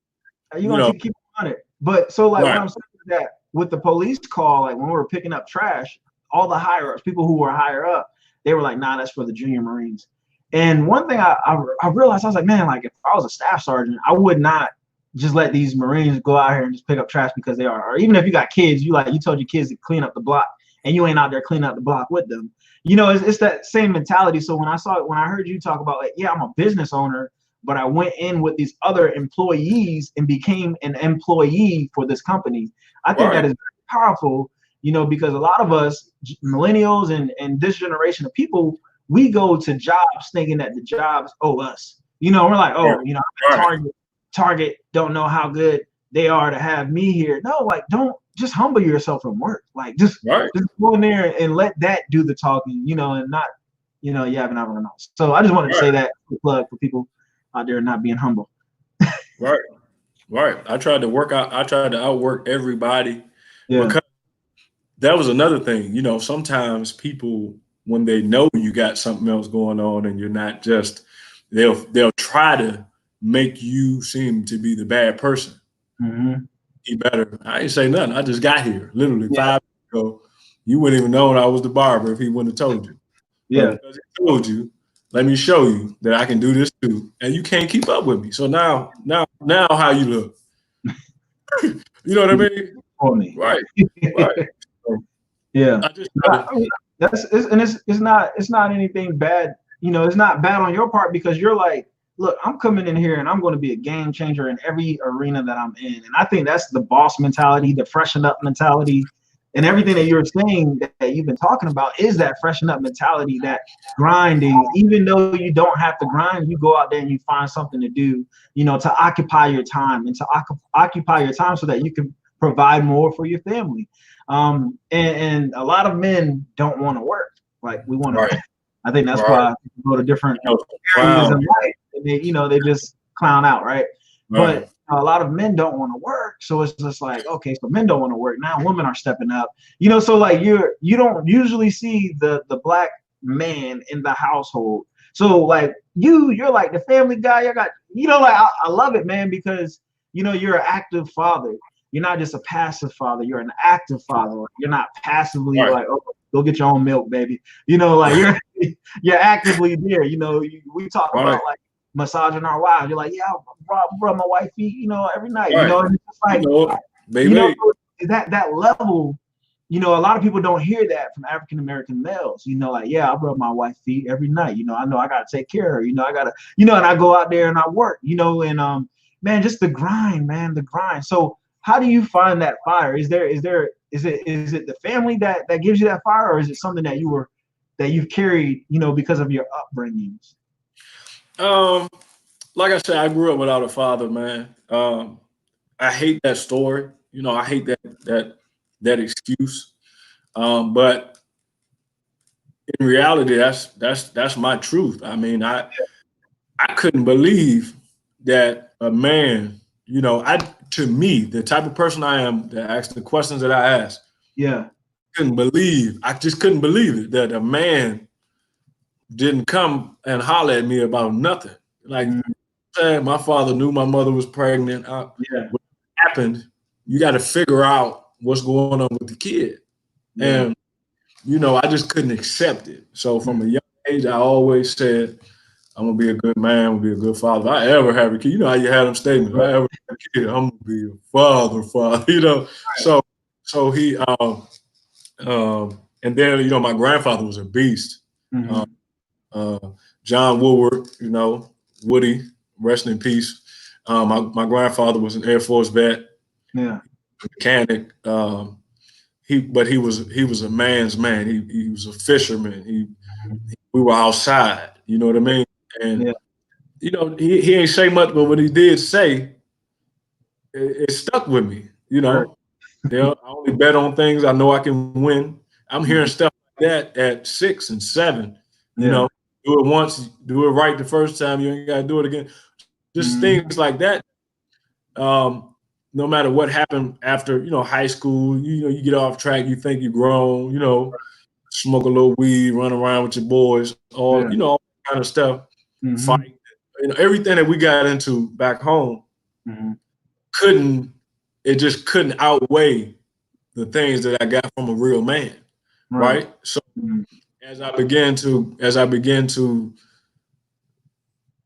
You're gonna keep on it. But so like what I'm saying is that with the police call, like when we were picking up trash, all the higher ups, people who were higher up, they were like, nah, that's for the junior Marines. And one thing I realized, I was like, man, like if I was a staff sergeant, I would not just let these Marines go out here and just pick up trash because they are. Or even if you got kids, you told your kids to clean up the block, and you ain't out there cleaning up the block with them. It's that same mentality. So when I heard you talk about like, yeah, I'm a business owner, but I went in with these other employees and became an employee for this company. I think that is very powerful, because a lot of us millennials and this generation of people, we go to jobs thinking that the jobs owe us. We're like, Target don't know how good they are to have me here. No, like don't just humble yourself from work. Like just go in there and let that do the talking, and not, yapping out on else. So I just wanted to say that plug for people out there not being humble. Right. I tried to outwork everybody because that was another thing. Sometimes people, when they know you got something else going on and you're not just, they'll try to make you seem to be the bad person. He better. I ain't say nothing. I just got here literally 5 years ago. You wouldn't even know I was the barber if he wouldn't have told you. Yeah. But because he told you, let me show you that I can do this too. And you can't keep up with me. So now how you look. You know what I mean? For me. Right. So, yeah. It's not anything bad. It's not bad on your part because you're like, look, I'm coming in here and I'm going to be a game changer in every arena that I'm in. And I think that's the boss mentality, the freshen up mentality, and everything that you're saying that you've been talking about is that freshen up mentality, that grinding. Even though you don't have to grind, you go out there and you find something to do, to occupy your time and to occupy your time so that you can provide more for your family. And a lot of men don't want to work. Like we want to. I think that's why people go to different areas in life and they just clown out, right? But a lot of men don't want to work, so it's just like, okay, so men don't want to work now. Women are stepping up, so like you don't usually see the black man in the household. So like you're like the family guy. You got, like I love it, man, because you're an active father. You're not just a passive father. You're an active father. You're not passively Right. like, oh, go get your own milk, baby. Like you're actively there. We talk about like massaging our wives. You're like, yeah, I rub my wife feet, every night. And it's just like, baby. That level. A lot of people don't hear that from African American males. Like, yeah, I rub my wife's feet every night. I know I gotta take care of her. I gotta, and I go out there and I work. And man, just the grind, man, the grind. So how do you find that fire? Is it the family that gives you that fire, or is it something that you've carried, because of your upbringings? Like I said, I grew up without a father, man. I hate that story. I hate that excuse. But in reality, that's my truth. I mean, I couldn't believe that a man, to me, the type of person I am that asks the questions that I ask. Yeah. I just couldn't believe it that a man didn't come and holler at me about nothing. Like, my father knew my mother was pregnant. What happened, you got to figure out what's going on with the kid. Yeah. And, I just couldn't accept it. So from a young age, I always said, I'm going to be a good man, I'm going to be a good father. If I ever have a kid, how you had them statements, if I ever have a kid, I'm going to be a father. Right. So he, and then, my grandfather was a beast. John Woodward, Woody, rest in peace. My grandfather was an Air Force vet, mechanic. But he was a man's man. He was a fisherman. We were outside. You know what I mean? And he ain't say much, but what he did say, it stuck with me. I only bet on things I know I can win. I'm hearing stuff like that at 6 and 7. Do it once, do it right the first time. You ain't got to do it again. Just things like that. No matter what happened after, high school, you get off track, you think you're grown, smoke a little weed, run around with your boys, all that kind of stuff, fight. Everything that we got into back home just couldn't outweigh the things that I got from a real man. Right. So as I began to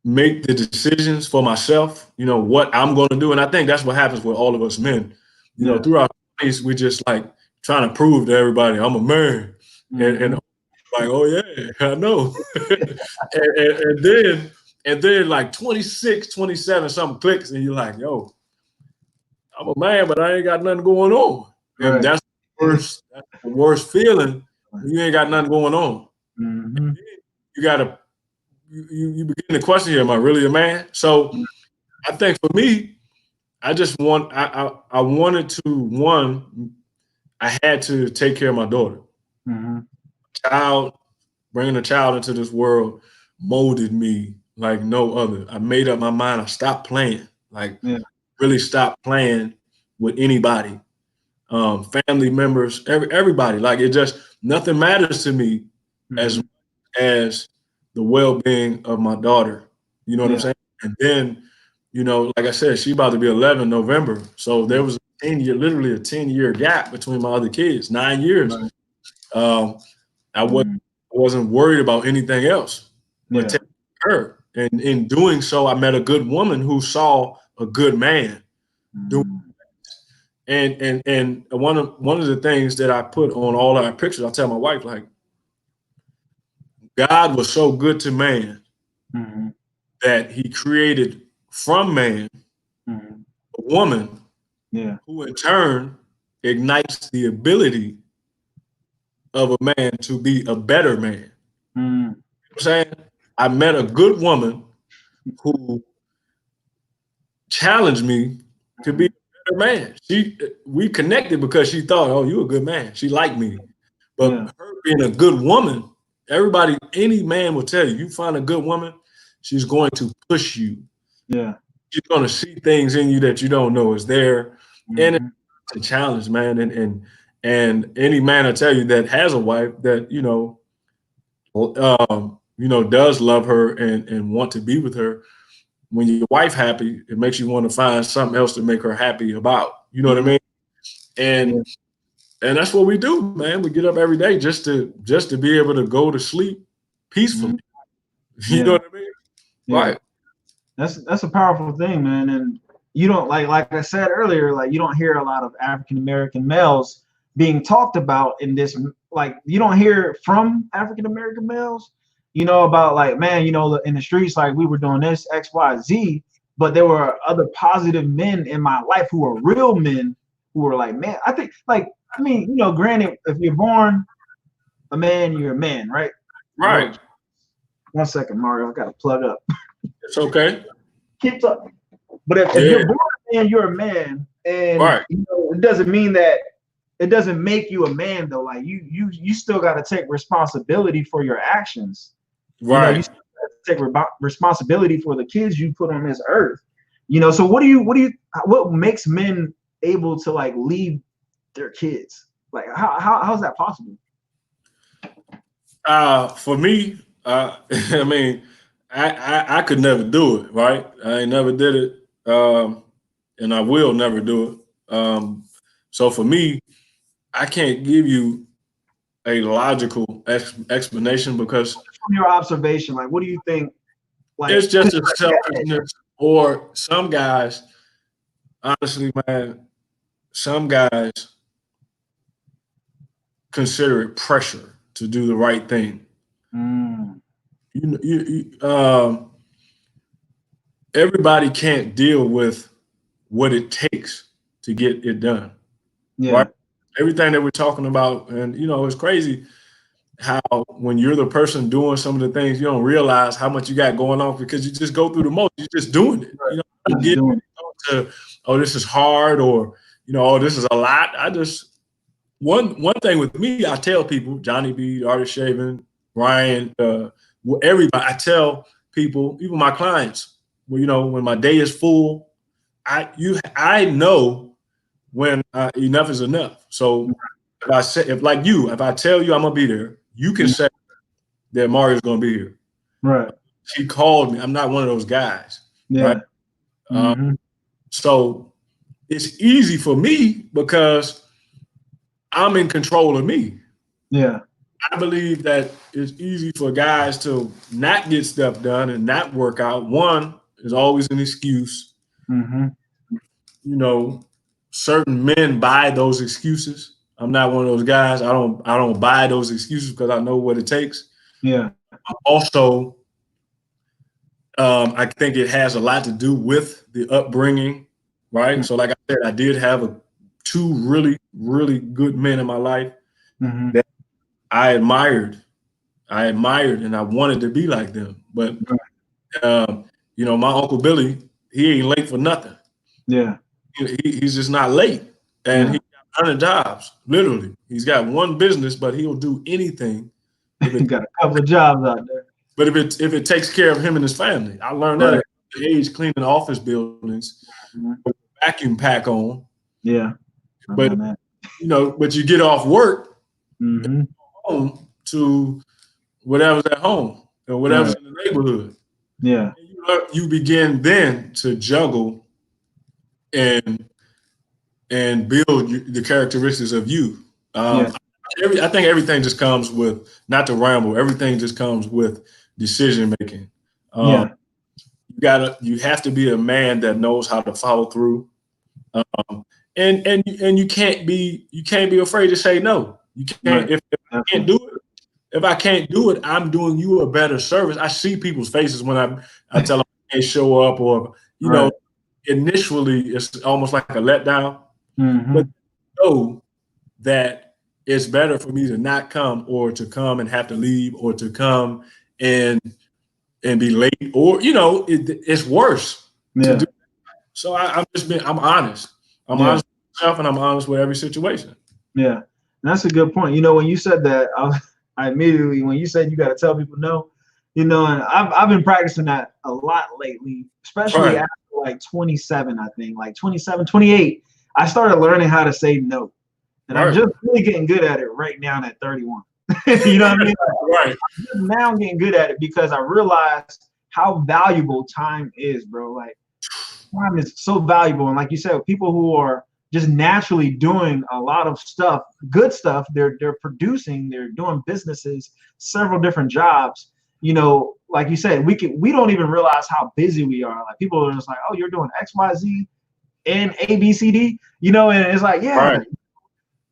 make the decisions for myself, what I'm going to do. And I think that's what happens with all of us men. Through our 20s, we just like trying to prove to everybody I'm a man. And like, oh yeah, I know. and then like 26, 27, something clicks and you're like, yo, I'm a man, but I ain't got nothing going on. And that's the worst feeling when you ain't got nothing going on. You gotta you begin to question, am I really a man? So I think for me, I wanted to, I had to take care of my daughter. Bringing a child into this world molded me like no other. I made up my mind. I stopped playing, really stopped playing with anybody, family members, everybody. Like it just, nothing matters to me as much as the well-being of my daughter. You know what I'm saying? And then, like I said, she about to be 11 November. So there was literally a 10-year gap between my other kids, 9 years. I wasn't worried about anything else but taking her. And in doing so, I met a good woman who saw a good man doing. And one of the things that I put on all our pictures, I tell my wife, like, God was so good to man that he created from man a woman who in turn ignites the ability of a man to be a better man. You know what I'm saying? I met a good woman who challenged me to be a better man. We connected because she thought, oh, you're a good man. She liked me. But her being a good woman, any man will tell you, you find a good woman, she's going to push you. She's going to see things in you that you don't know is there. And it's a challenge, man. And any man I tell you that has a wife that, you know, does love her and want to be with her. When your wife happy, it makes you want to find something else to make her happy about. You know what I mean? And that's what we do, man. We get up every day just to be able to go to sleep peacefully. You know what I mean? Right. That's a powerful thing, man. And you don't like I said earlier, like you don't hear a lot of African American males being talked about in this. Like you don't hear from African American males, you know, about like, man, you know, in the streets, like we were doing this X, Y, Z, but there were other positive men in my life who were real men who were like, man, I think like, I mean, you know, granted, if you're born a man, you're a man, right? Right. 1 second, Mario, I gotta plug up. It's okay. Keep talking. But if you're born a man, you're a man, and you know, it doesn't mean that it doesn't make you a man though. Like you still got to take responsibility for your actions. Right. You know, you still got to take responsibility for the kids you put on this earth. You know, so what makes men able to like leave their kids? Like how's that possible? For me, I mean, I could never do it, right? I ain't never did it, and I will never do it. So for me, I can't give you a logical explanation because from your observation, like, what do you think? Like, it's just a selfishness, or some guys, honestly, man, some guys consider it pressure to do the right thing. Everybody can't deal with what it takes to get it done. Right? Everything that we're talking about, and you know, it's crazy how when you're the person doing some of the things, you don't realize how much you got going on because you just go through the motion. You're just doing it. You know, getting to, oh, this is hard, or you know, oh, this is a lot. One thing with me, I tell people, JohnnyB, Artist Shaving, Ryan, everybody, I tell people, even my clients, well, you know, when my day is full, I know when enough is enough. So if I tell you I'm gonna be there, you can say that Mario's gonna be here. Right. She called me. I'm not one of those guys. Yeah. Right? So it's easy for me because I'm in control of me. Yeah. I believe that it's easy for guys to not get stuff done and not work out. One is always an excuse. You know, certain men buy those excuses. I'm not one of those guys. I don't buy those excuses because I know what it takes. Yeah. Also, I think it has a lot to do with the upbringing, right? So like I said, I did have two really, really good men in my life that I admired, and I wanted to be like them. But, you know, my Uncle Billy, he ain't late for nothing. Yeah. He's just not late. And he got 100 jobs, literally. He's got one business, but he'll do anything. He got a couple of jobs out there. But if it takes care of him and his family. I learned that at the age cleaning office buildings, with a vacuum pack on. Yeah. But, you know, but you get off work, home to whatever's at home or whatever's in the neighborhood. Yeah. And you begin then to juggle and build the characteristics of you. I think everything just comes with, not to ramble, everything just comes with decision making. You have to be a man that knows how to follow through. And you can't be afraid to say no. You can't if I can't do it. If I can't do it, I'm doing you a better service. I see people's faces when I tell them I can't show up, or you know, initially it's almost like a letdown. But know that it's better for me to not come, or to come and have to leave, or to come and be late, or you know, it's worse. To do. So I'm honest. I'm honest with myself, and I'm honest with every situation. Yeah, and that's a good point. You know, when you said that, I immediately, when you said you got to tell people no, you know, and I've been practicing that a lot lately, especially after like 27, I think, like 27, 28. I started learning how to say no, and I'm just really getting good at it right now at 31. You know what I mean? Right. Now I'm getting good at it because I realized how valuable time is, bro. Like time is so valuable. And like you said, people who are just naturally doing a lot of stuff, good stuff, they're producing, they're doing businesses, several different jobs. You know, like you said, we don't even realize how busy we are. Like people are just like, oh, you're doing X, Y, Z and A, B, C, D, you know, and it's like, yeah. Right.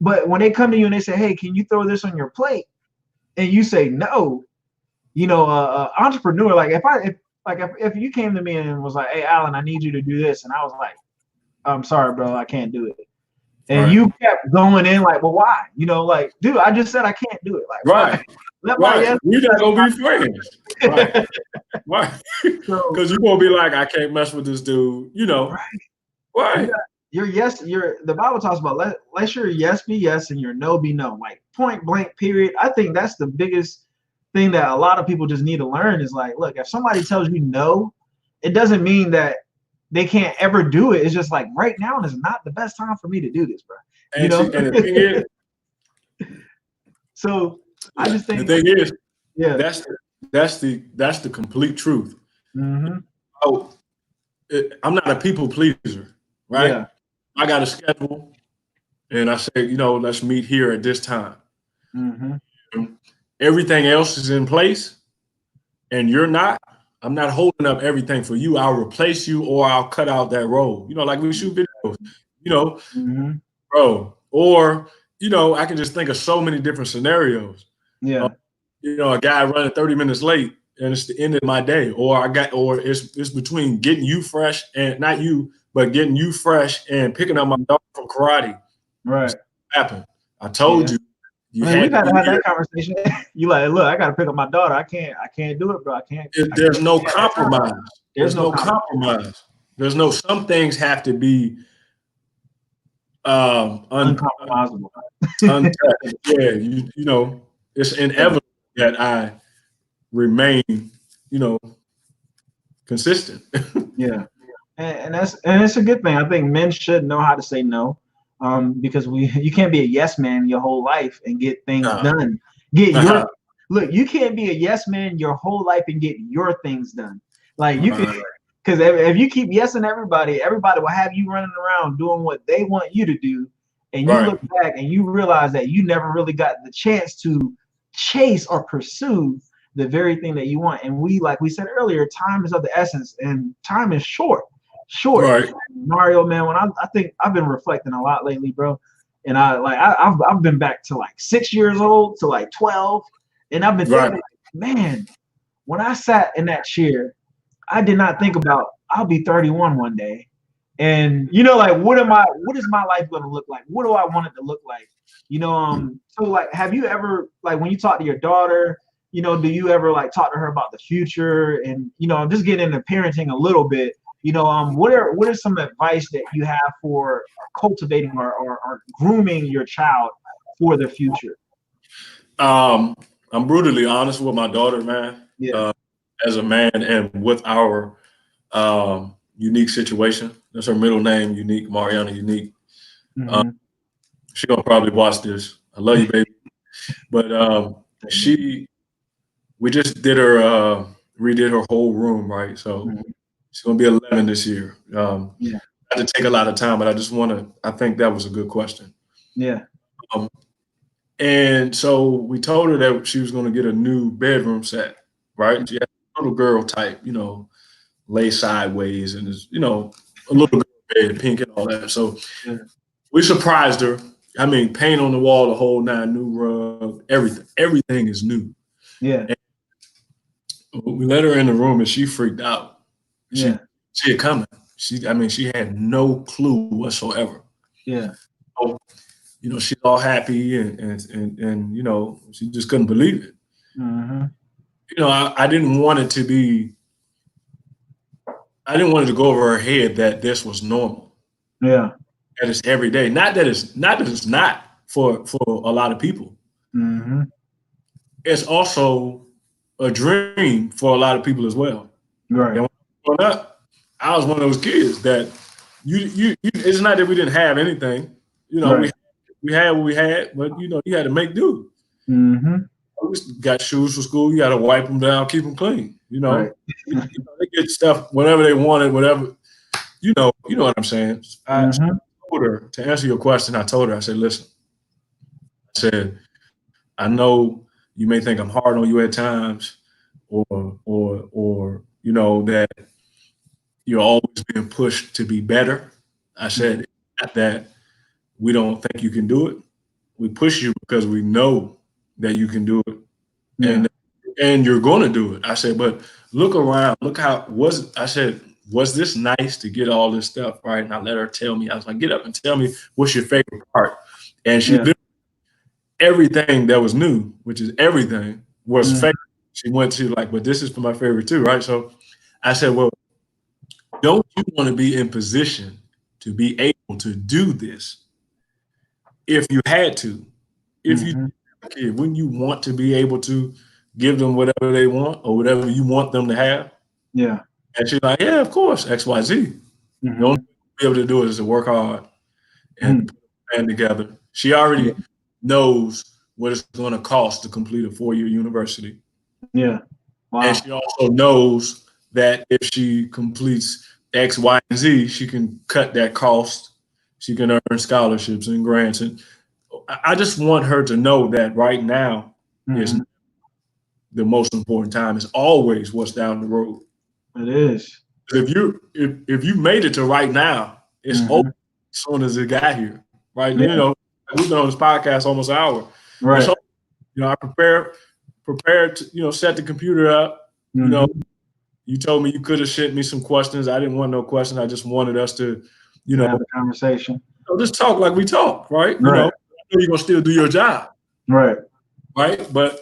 But when they come to you and they say, hey, can you throw this on your plate? And you say no, you know, entrepreneur, like if you came to me and was like, hey, Alan, I need you to do this. And I was like, I'm sorry, bro, I can't do it. And Right. you kept going in like, well, why? You know, like, dude, I just said I can't do it. Like, right. Right. We're not gonna be friends. Right. Right. Because you're gonna be like, I can't mess with this dude, you know. Right. Right. The Bible talks about let your yes be yes and your no be no. Like point blank, period. I think that's the biggest thing that a lot of people just need to learn is like, look, if somebody tells you no, it doesn't mean that they can't ever do it. It's just like right now is not the best time for me to do this, bro. And, you know? And the thing is, so I just think the thing is, yeah, that's the complete truth. Mm-hmm. Oh, I'm not a people pleaser, right? Yeah. I got a schedule, and I say, you know, let's meet here at this time. Mm-hmm. Everything else is in place, and you're not. I'm not holding up everything for you. I'll replace you, or I'll cut out that role. You know, like we shoot videos. You know, Mm-hmm. bro. Or you know, I can just think of so many different scenarios. Yeah. You know, a guy running 30 minutes late, and it's the end of my day. Or it's between getting you fresh and not you, but getting you fresh and picking up my daughter from karate. Right. Happened. I told you. I mean, we gotta have that conversation. You like, look, I gotta pick up my daughter. I can't do it, bro. I can't. There's no compromise. There's no compromise. There's no. Some things have to be uncompromisable. Untouched. Yeah, you know, it's inevitable that I remain, you know, consistent. Yeah, and it's a good thing. I think men should know how to say no. Because you can't be a yes man your whole life and get things done. Look, you can't be a yes man your whole life and get your things done. Like you can, because if you keep yesing everybody will have you running around doing what they want you to do, and you look back and you realize that you never really got the chance to chase or pursue the very thing that you want. And like we said earlier, time is of the essence, and time is short. Right. Mario, man, when I think I've been reflecting a lot lately, bro. And I've been back to like 6 years old to like 12. And I've been thinking, man, when I sat in that chair, I did not think about I'll be 31 one day. And you know, like what is my life gonna look like? What do I want it to look like? You know, so like have you ever, like when you talk to your daughter, you know, do you ever like talk to her about the future and you know, just get into parenting a little bit? You know, what are some advice that you have for cultivating or grooming your child for the future? I'm brutally honest with my daughter, man. Yeah. As a man and with our unique situation. That's her middle name, Unique, Mariana Unique. Mm-hmm. She gonna probably watch this. I love you, baby. But we just did redid her whole room, right? So she's gonna be 11 this year. I had to take a lot of time, but I think that was a good question. Yeah. And so we told her that she was gonna get a new bedroom set, right? She had a little girl type, you know, lay sideways and is, you know, a little girl bed, pink and all that. So we surprised her. I mean, paint on the wall, the whole nine, new rug, everything. Everything is new. Yeah. And we let her in the room and she freaked out. She had coming. She had no clue whatsoever. Yeah. So, you know, she's all happy and you know, she just couldn't believe it. Mm-hmm. You know, I didn't want it to go over her head that this was normal. Yeah. That it's every day. Not that it's not for a lot of people. Mm-hmm. It's also a dream for a lot of people as well. Right. And when I was growing up, I was one of those kids that you it's not that we didn't have anything. You know, we had what we had, but you know, you had to make do. Mm-hmm. We got shoes for school. You got to wipe them down, keep them clean. You know, Right. They get stuff whenever they wanted, whatever. You know what I'm saying. I told her, to answer your question. I told her, I said, listen, I said, I know you may think I'm hard on you at times, or you know that you're always being pushed to be better. I said, not that we don't think you can do it. We push you because we know that you can do it, and you're going to do it. I said, but look around. Look how I said, was this nice to get all this stuff right? And I let her tell me. I was like, get up and tell me what's your favorite part. And she everything that was new, which is everything, was favorite. She went to like, but this is for my favorite too, right? So I said, well, don't you want to be in position to be able to do this if you had to? If you wouldn't you want to be able to give them whatever they want or whatever you want them to have? Yeah. And she's like, yeah, of course, XYZ. The only thing to be able to do is to work hard and put a plan together. She already knows what it's going to cost to complete a 4-year university. Yeah. Wow. And she also knows that if she completes X, Y, and Z, she can cut that cost. She can earn scholarships and grants. And I just want her to know that right now is the most important time. It's always what's down the road. It is. If you made it to right now, it's over as soon as it got here. Right. You know, we've been on this podcast almost an hour. Right. So, you know, I prepared to, you know, set the computer up. You know, you told me you could have sent me some questions. I didn't want no questions. I just wanted us to, you know, have a conversation. You know, just talk like we talk, right? You know, you're gonna still do your job. Right. Right. But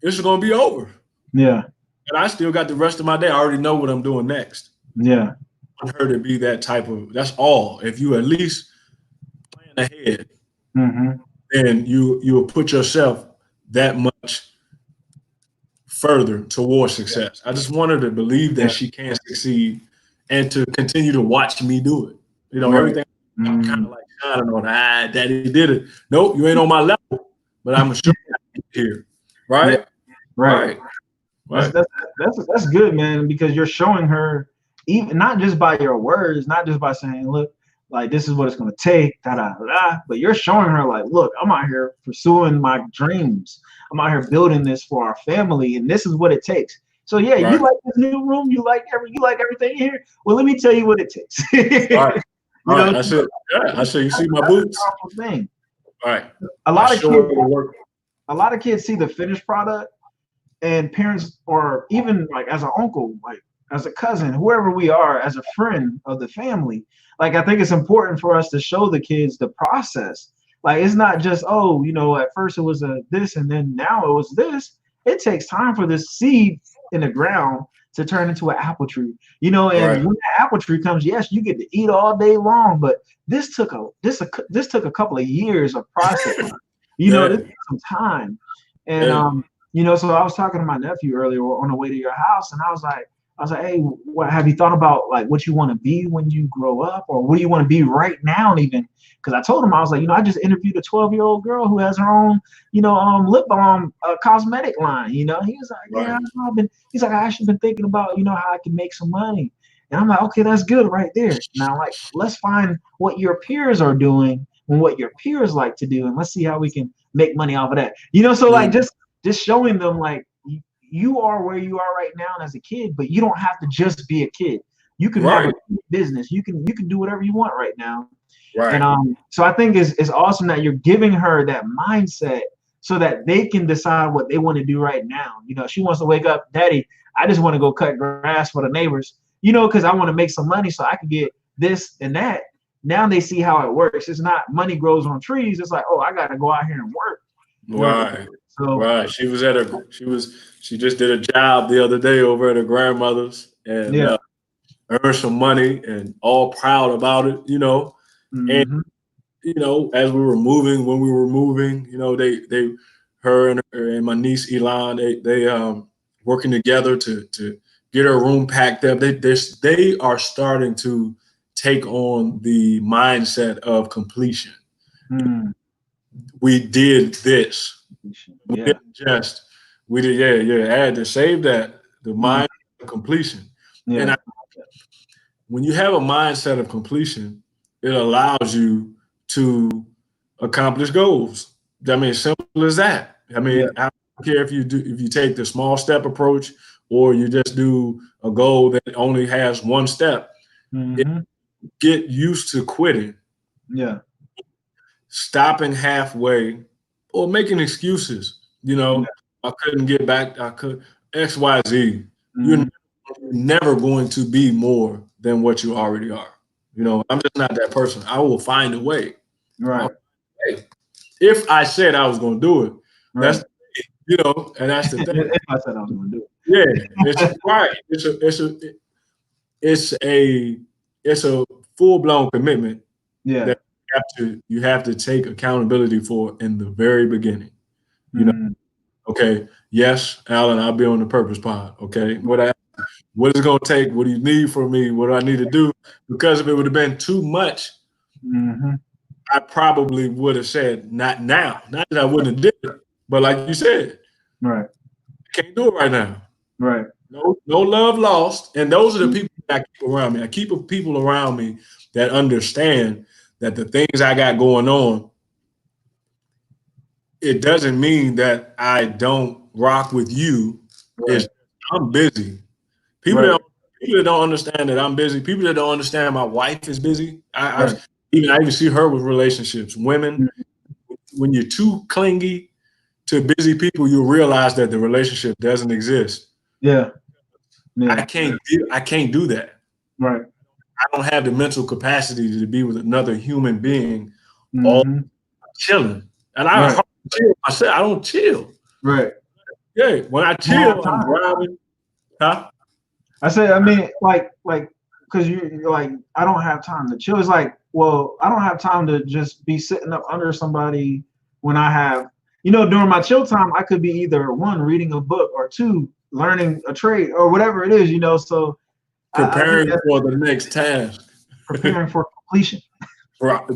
it's gonna be over. Yeah. And I still got the rest of my day. I already know what I'm doing next. Yeah. I want her to be that type of, that's all. If you at least plan ahead, then you'll put yourself that much further towards success. I just want her to believe that she can succeed and to continue to watch me do it. You know, everything I'm kind of like shining on, daddy did it. Nope, you ain't on my level, but I'm sure here. Right? Right. That's good, man, because you're showing her, even not just by your words, not just by saying, look, like this is what it's gonna take, but you're showing her like, look, I'm out here pursuing my dreams. I'm out here building this for our family, and this is what it takes. So yeah, you like this new room, you like everything here. Well, let me tell you what it takes. Right. I said, you see my boots? Thing. Right. A lot of kids see the finished product, and parents, or even like as an uncle, like as a cousin, whoever we are, as a friend of the family, like I think it's important for us to show the kids the process. Like it's not just, oh, you know, at first it was a this and then now it was this. It takes time for this seed in the ground to turn into an apple tree, you know, and when that apple tree comes, yes, you get to eat all day long, but this took a couple of years of process. You know, this took some time. And you know, so I was talking to my nephew earlier on the way to your house, and I was like, hey, what have you thought about, like what you want to be when you grow up, or what do you want to be right now? And even because I told him, I was like, you know, I just interviewed a 12-year-old girl who has her own, you know, lip balm cosmetic line. You know, he was like, he's like, I actually been thinking about, you know, how I can make some money. And I'm like, okay, that's good right there. Now, like, let's find what your peers are doing and what your peers like to do, and let's see how we can make money off of that. You know, so like just showing them like you are where you are right now as a kid, but you don't have to just be a kid. You can have a business. You can do whatever you want right now. Right. And so I think it's awesome that you're giving her that mindset so that they can decide what they want to do right now. You know, she wants to wake up, Daddy, I just want to go cut grass for the neighbors, you know, because I want to make some money so I can get this and that. Now they see how it works. It's not money grows on trees. It's like, oh, I got to go out here and work. Right. So, she just did a job the other day over at her grandmother's and earned some money and all proud about it, you know. And you know, as when we were moving, you know, her and my niece Elon, they working together to get her room packed up. They are starting to take on the mindset of completion. We did this. We didn't just, we did, add to save that, the mind of completion. And when you have a mindset of completion, it allows you to accomplish goals. I mean, simple as that. I mean, I don't care if you take the small step approach or you just do a goal that only has one step. Get used to quitting. Stopping halfway or making excuses. You know, I couldn't get back. I could X, Y, Z. You're never going to be more than what you already are. You know, I'm just not that person. I will find a way. Right. If I said I was going to do it, that's, you know, and that's the thing. If I said I was going to do it. Yeah, it's right. It's a full-blown commitment. That you have to take accountability for in the very beginning. You know, okay, yes, Alan, I'll be on the purpose pod. Okay, what is it going to take? What do you need from me? What do I need to do? Because if it would have been too much, I probably would have said not now. Not that I wouldn't have did it, but like you said, I can't do it right now. No love lost, and those are the people that I keep around me. I keep people around me that understand that the things I got going on, it doesn't mean that I don't rock with you. I'm busy. People that don't understand that I'm busy. People that don't understand my wife is busy. I even see her with relationships. Women, when you're too clingy to busy people, you'll realize that the relationship doesn't exist. I can't do that. I don't have the mental capacity to be with another human being all chilling. And I chill myself. I don't chill. Yeah, when I chill, I'm driving. I said, I mean, like, because you're like, I don't have time to chill. It's like, well, I don't have time to just be sitting up under somebody when I have, you know, during my chill time, I could be either one, reading a book, or two, learning a trade, or whatever it is, you know. So preparing for the next task. Preparing for completion. Right.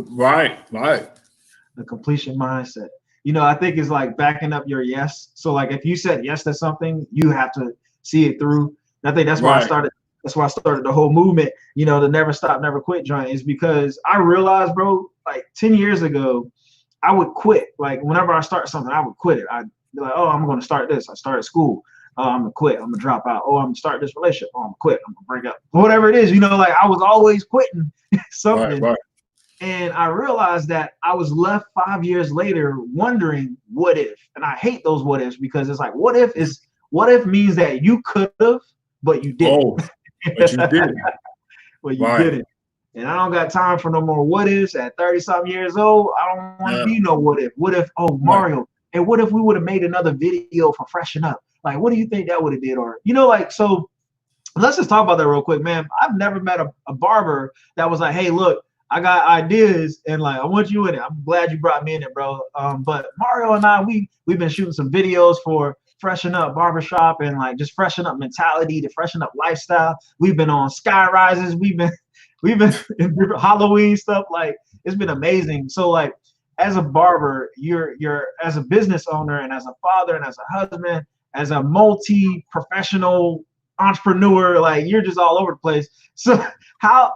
The completion mindset. You know, I think it's like backing up your yes. So like if you said yes to something, you have to see it through. And I think that's why I started. That's why I started the whole movement, you know, the never stop, never quit joint, is because I realized, bro, like 10 years ago, I would quit. Like whenever I start something, I would quit it. I'd be like, oh, I'm going to start this. I started school. Oh, I'm gonna quit. I'm gonna drop out. Oh, I'm gonna start this relationship. Oh, I'm gonna quit. I'm gonna break up. Whatever it is, you know, like I was always quitting something. And I realized that I was left 5 years later wondering what if. And I hate those what ifs, because it's like what if means that you could have, but you didn't. Oh, but you didn't. But you didn't. And I don't got time for no more what ifs at 30-something years old. I don't want to be no what if. What if, oh, Mario, and what if we would have made another video for Freshen Up? Like, what do you think that would have did? Or, you know, like, so let's just talk about that real quick, man. I've never met a barber that was like, hey, look, I got ideas and like, I want you in it. I'm glad you brought me in it, bro. But Mario and I, we've been shooting some videos for Freshen Up Barbershop, and like just freshen up mentality, the freshen up lifestyle. We've been on sky rises. We've been in Halloween stuff. Like, it's been amazing. So like, as a barber, you're as a business owner and as a father and as a husband, as a multi-professional entrepreneur, like you're just all over the place. So how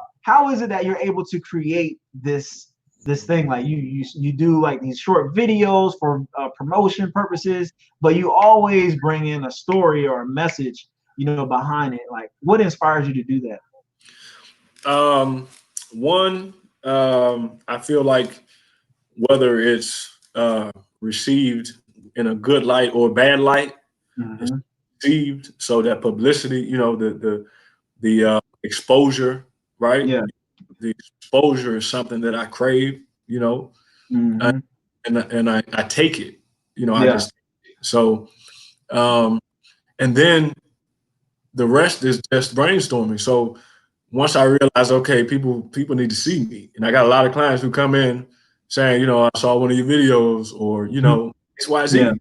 is it that you're able to create this thing? Like you do like these short videos for promotion purposes, but you always bring in a story or a message, you know, behind it. Like, what inspires you to do that? I feel like whether it's received in a good light or bad light, it's received, so that publicity, you know, the exposure, right? Yeah. The exposure is something that I crave, you know, and I take it, you know, I just so and then the rest is just brainstorming. So once I realized, okay, people need to see me, and I got a lot of clients who come in saying, you know, I saw one of your videos, or, you know, XYZ.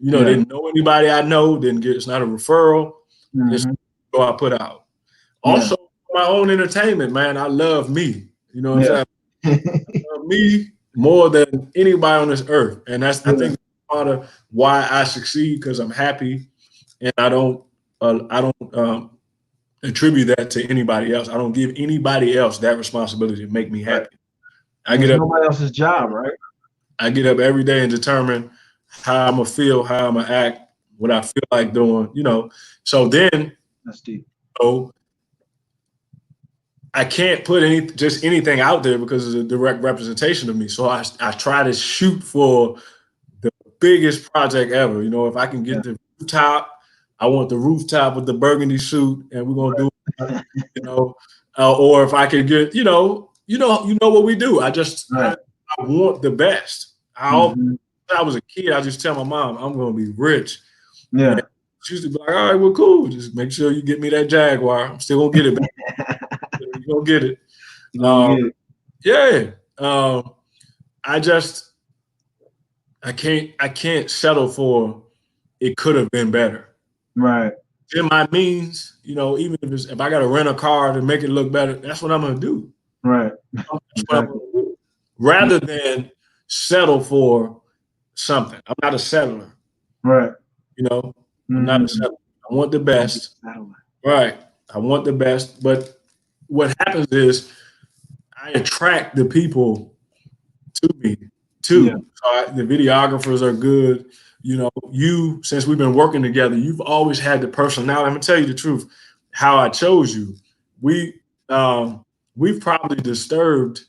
You know, didn't know anybody I know, it's not a referral. It's what I put out. Also, my own entertainment, man. I love me. You know what I'm saying? I love me more than anybody on this earth. And I think part of why I succeed, because I'm happy, and I don't attribute that to anybody else. I don't give anybody else that responsibility to make me happy. I get up. Nobody else's job, right? I get up every day and determine how I'm gonna feel, how I'm gonna act, what I feel like doing. So then that's deep. So I can't put anything out there because it's a direct representation of me. So I try to shoot for the biggest project ever. If I can get the rooftop, I want the rooftop with the burgundy suit, and we're gonna do it. Or if I could get, what we do. I just I want the best. When I was a kid, I just tell my mom, I'm gonna be rich. Yeah. And she used to be like, all right, well, cool. Just make sure you get me that Jaguar. I'm still gonna get it back. You're gonna get it. Yeah. I can't settle for it could have been better. Right. In my means, even if I gotta rent a car to make it look better, that's what I'm gonna do. Right. Rather than settle for something. I'm not a settler. Right. I'm not a settler. I want the best. Right. I want the best. But what happens is I attract the people to me too. Yeah. So the videographers are good. Since we've been working together, you've always had the personality. I'm gonna tell you the truth, how I chose you. We've probably disturbed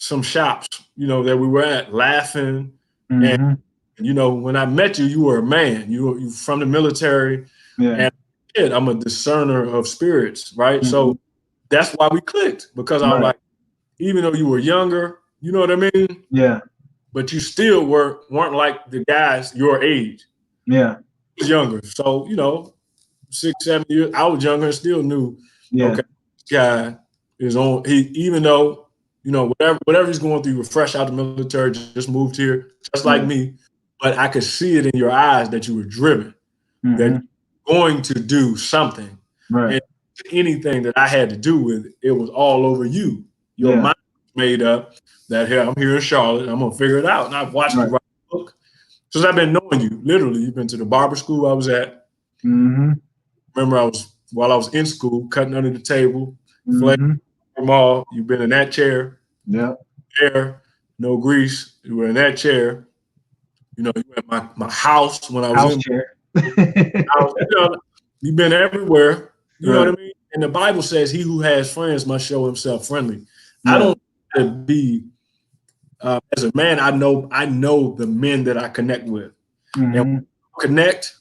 some shops, that we were at, laughing. And when I met you, you were a man. You from the military. Yeah. And I'm a discerner of spirits, right? So that's why we clicked, because I was like, even though you were younger, you know what I mean? Yeah. But you still weren't like the guys your age. Yeah. He was younger. So, 6, 7 years, I was younger and still knew, okay, this guy is on, even though, whatever he's going through, you were fresh out of the military, just moved here, just like me. But I could see it in your eyes that you were driven, that you're going to do something. Right. And anything that I had to do with it, it was all over you. Your mind made up that, hey, I'm here in Charlotte, I'm gonna figure it out. And I've watched you write a book since I've been knowing you. Literally, you've been to the barber school I was at. Remember, while I was in school, cutting under the table, mall. You've been in that chair. Yeah. There, no grease. You were in that chair. You were at my house when I was in chair. You've been everywhere. You know what I mean? And the Bible says, he who has friends must show himself friendly. Yeah. I don't have to be, as a man, I know the men that I connect with. And when I connect,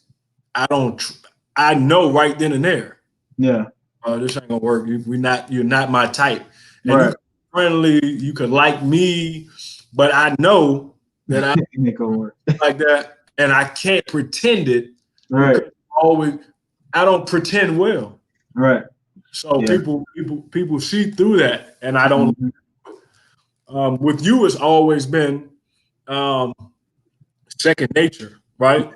I know right then and there. Yeah. This ain't gonna work. You're not my type. And you're friendly, you could like me, but I know that I make it work like that, and I can't pretend it. Right. I don't pretend well. Right. So people see through that, and I don't. With you, it's always been second nature, right?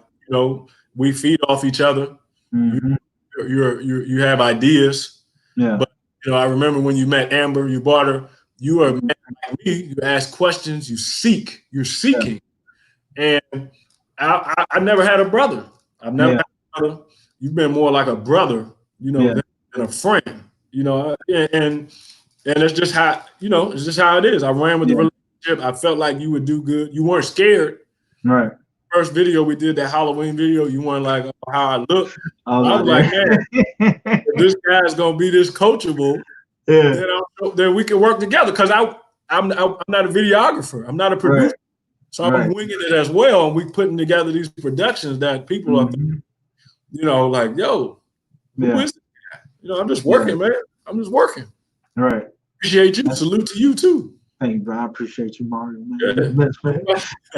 We feed off each other. You have ideas. Yeah. But I remember when you met Amber, you brought her. You are a man like me. You ask questions. You seek. You're seeking. Yeah. And I never had a brother. I've never had a brother. You've been more like a brother, than a friend. And it's just how it's just how it is. I ran with the relationship. I felt like you would do good. You weren't scared. Right. First video we did, that Halloween video, you weren't like, oh, how I look. I was like, man, if this guy's gonna be this coachable, then we can work together. Because I'm not a videographer. I'm not a producer. Right. So I'm winging it as well. And we putting together these productions that people are, like, yo, who is this guy? I'm just working, man. I'm just working. Right. Appreciate you. Salute to you too. Thank you, bro. I appreciate you, Mario. Man.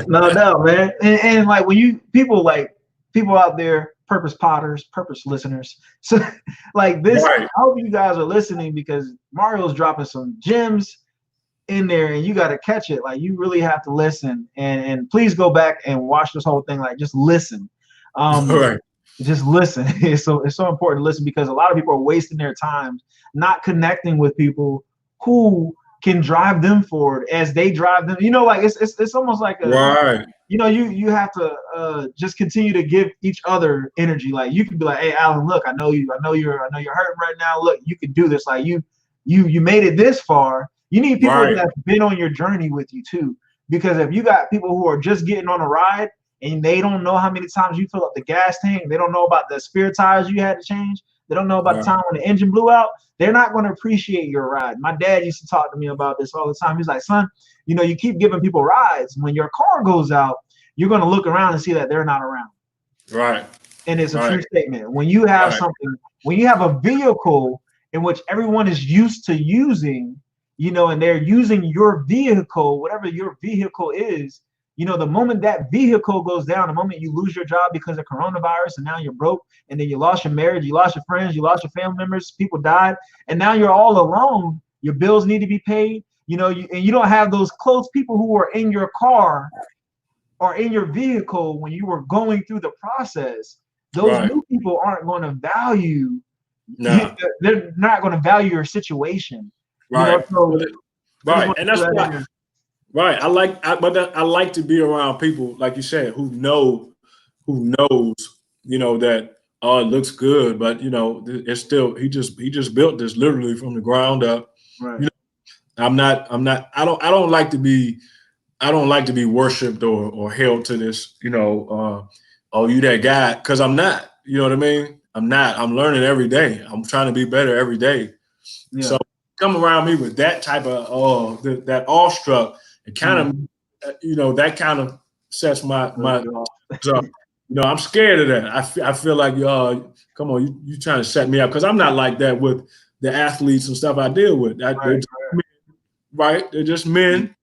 No doubt, man. And like when people out there, purpose potters, purpose listeners. So like this, I hope you guys are listening, because Mario's dropping some gems in there and you got to catch it. Like you really have to listen, and please go back and watch this whole thing. Like just listen. Just listen. It's so important to listen, because a lot of people are wasting their time not connecting with people who can drive them forward as they drive them. You know, like it's almost like a right. You know, you have to just continue to give each other energy. Like you can be like, hey, Alan, look, I know you're hurting right now. Look, you can do this. Like you made it this far. You need people Right. that's been on your journey with you too. Because if you got people who are just getting on a ride and they don't know how many times you fill up the gas tank, they don't know about the spare tires you had to change, they don't know about the time when the engine blew out, they're not going to appreciate your ride. My dad used to talk to me about this all the time. He's like, son, you know, you keep giving people rides. When your car goes out, you're going to look around and see that they're not around. Right. And it's a Right. true statement. When you have something, when you have a vehicle in which everyone is used to using, you know, and they're using your vehicle, whatever your vehicle is, you know, the moment that vehicle goes down, the moment you lose your job because of coronavirus and now you're broke, and then you lost your marriage, you lost your friends, you lost your family members, people died, and now you're all alone, your bills need to be paid, you know, and you don't have those close people who were in your car or in your vehicle when you were going through the process. Those new people aren't going to value, they're not going to value your situation. Right. You know, so right. And that's why. Right. I like to be around people, like you said, who knows, you know, that, oh, it looks good, but you know, it's still, he just built this literally from the ground up. Right. You know, I don't like to be worshipped or held to this, you know, oh, you that guy, because I'm not, you know what I mean? I'm not. I'm learning every day. I'm trying to be better every day. Yeah. So come around me with that type of that awestruck, it kind of, you know, that kind of sets my so, you know, I'm scared of that. I feel like, come on, you trying to set me up, because I'm not like that with the athletes and stuff I deal with. They're just men, they're just men,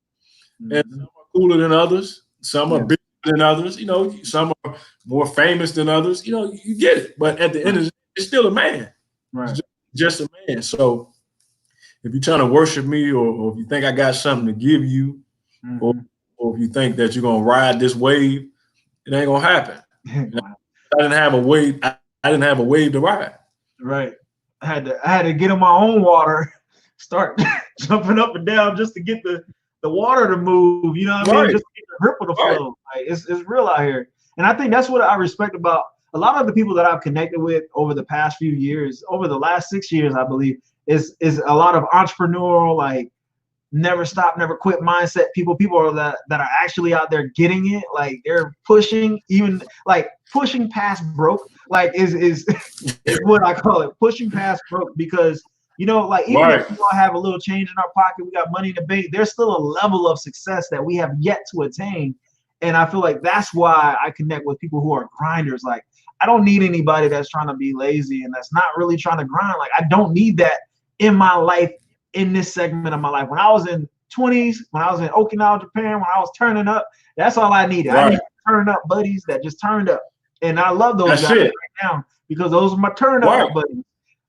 and some are cooler than others. Some are bigger than others. You know, some are more famous than others. You know, you get it. But at the end of the day, it's still a man. Right. It's just a man. So if you're trying to worship me, or if you think I got something to give you, or if you think that you're gonna ride this wave, it ain't gonna happen. I didn't have a wave. I didn't have a wave to ride. Right. I had to get in my own water, start jumping up and down just to get the water to move. You know what I mean? Just to get the ripple to flow. Like it's real out here. And I think that's what I respect about a lot of the people that I've connected with over the past few years, over the last 6 years, I believe, is a lot of entrepreneurial, like never stop, never quit mindset people that are actually out there getting it. Like they're pushing, even like pushing past broke, like is what I call it, pushing past broke, because you know, like even if we all have a little change in our pocket, we got money in the bank, there's still a level of success that we have yet to attain. And I feel like that's why I connect with people who are grinders. Like I don't need anybody that's trying to be lazy and that's not really trying to grind. Like I don't need that in my life, in this segment of my life. When I was in 20s, when I was in Okinawa, Japan, when I was turning up, that's all I needed. I needed turn up buddies that just turned up. And I love those guys right now, because those are my turn up buddies.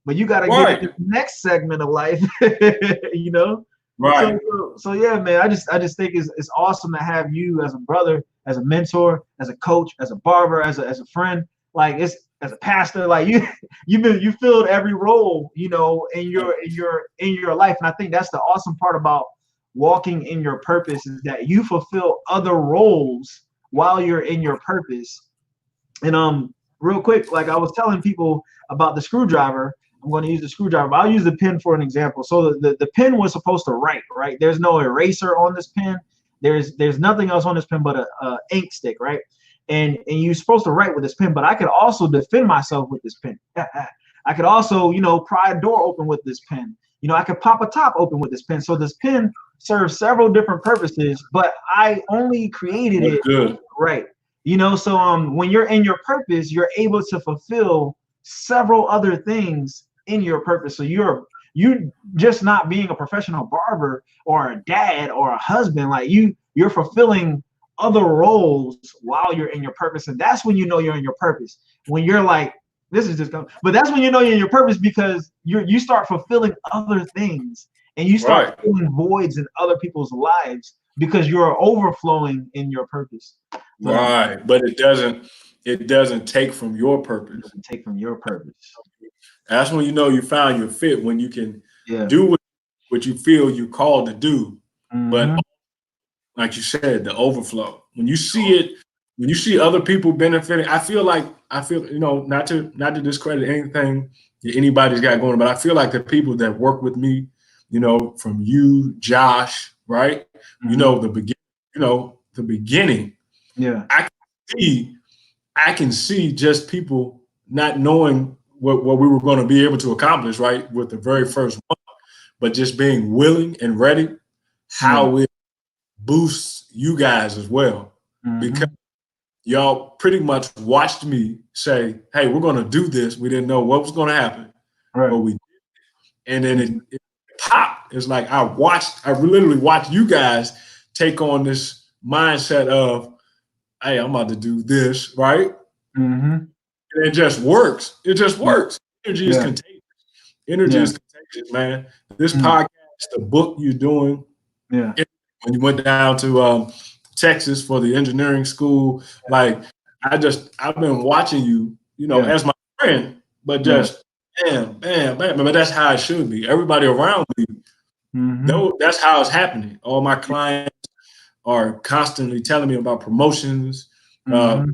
But you got to get in the next segment of life, you know? Right. So yeah, man, I just think it's awesome to have you as a brother, as a mentor, as a coach, as a barber, as a friend. Like it's as a pastor, like you filled every role, you know, in your life. And I think that's the awesome part about walking in your purpose, is that you fulfill other roles while you're in your purpose. And real quick, like I was telling people about the screwdriver, I'm going to use the screwdriver, but I'll use the pen for an example. So the pen was supposed to write, right? There's no eraser on this pen. There's nothing else on this pen but a ink stick, right? And you're supposed to write with this pen, but I could also defend myself with this pen. I could also, you know, pry a door open with this pen. You know, I could pop a top open with this pen. So this pen serves several different purposes, but I only created it right. You know, so when you're in your purpose, you're able to fulfill several other things in your purpose. So you're just not being a professional barber or a dad or a husband. Like you're fulfilling other roles while you're in your purpose. And that's when you know you're in your purpose. When you're like, this is just, but that's when you know you're in your purpose, because you start fulfilling other things and you start filling voids in other people's lives because you're overflowing in your purpose. Right. But it doesn't take from your purpose. It doesn't take from your purpose. That's when you know you found your fit, when you can do what what you feel you're called to do. But like you said, the overflow. When you see it, when you see other people benefiting, I feel, you know, not to discredit anything that anybody's got going, but I feel like the people that work with me, you know, from you, Josh, right? You know, the beginning. Yeah. I can see just people not knowing what we were going to be able to accomplish, right, with the very first one, but just being willing and ready, how it boosts you guys as well. Because y'all pretty much watched me say, hey, we're going to do this. We didn't know what was going to happen, but we did. And then it popped. It's like I literally watched you guys take on this mindset of, hey, I'm about to do this, right? And it just works. It just works. Energy is contagious. Energy is contagious, man. This podcast, the book you're doing, when you went down to Texas for the engineering school, like I've been watching you, you know, as my friend, but just bam, bam, bam. But that's how it should be. Everybody around me, that's how it's happening. All my clients are constantly telling me about promotions. All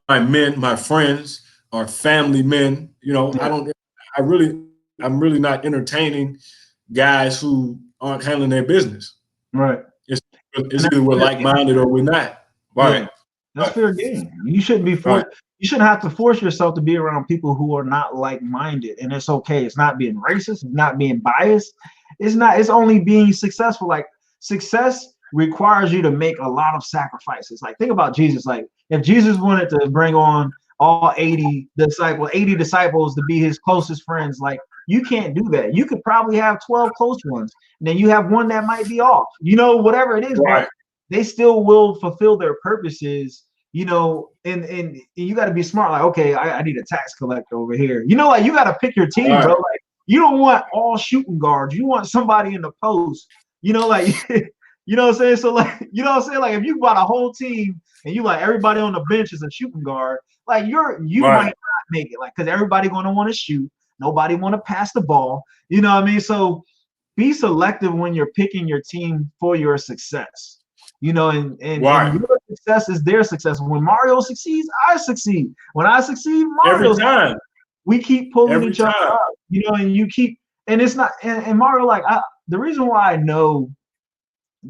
my men, my friends are family men. You know, I'm really not entertaining guys who aren't handling their business. Right. It's either we're like-minded or we're not. Right. Yeah. That's fair game. You shouldn't be forced. You shouldn't have to force yourself to be around people who are not like-minded. And it's okay. It's not being racist. It's not being biased. It's only being successful. Like, success requires you to make a lot of sacrifices. Like, think about Jesus. Like, if Jesus wanted to bring on all 80 disciples to be his closest friends, like, you can't do that. You could probably have 12 close ones, and then you have one that might be off, you know, whatever it is, but they still will fulfill their purposes, you know, and you got to be smart. Like, okay, I need a tax collector over here. You know, like, you got to pick your team, bro. Like, you don't want all shooting guards. You want somebody in the post, you know, like, you know what I'm saying? So, like, you know what I'm saying? Like, if you got a whole team and you like everybody on the bench is a shooting guard, like, you might not make it, like, because everybody going to want to shoot. Nobody want to pass the ball. You know what I mean? So be selective when you're picking your team for your success. You know, and your success is their success. When Mario succeeds, I succeed. When I succeed, Mario succeeds. We keep pulling each other up, you know, and you keep, and it's not, and Mario, like, the reason why I know,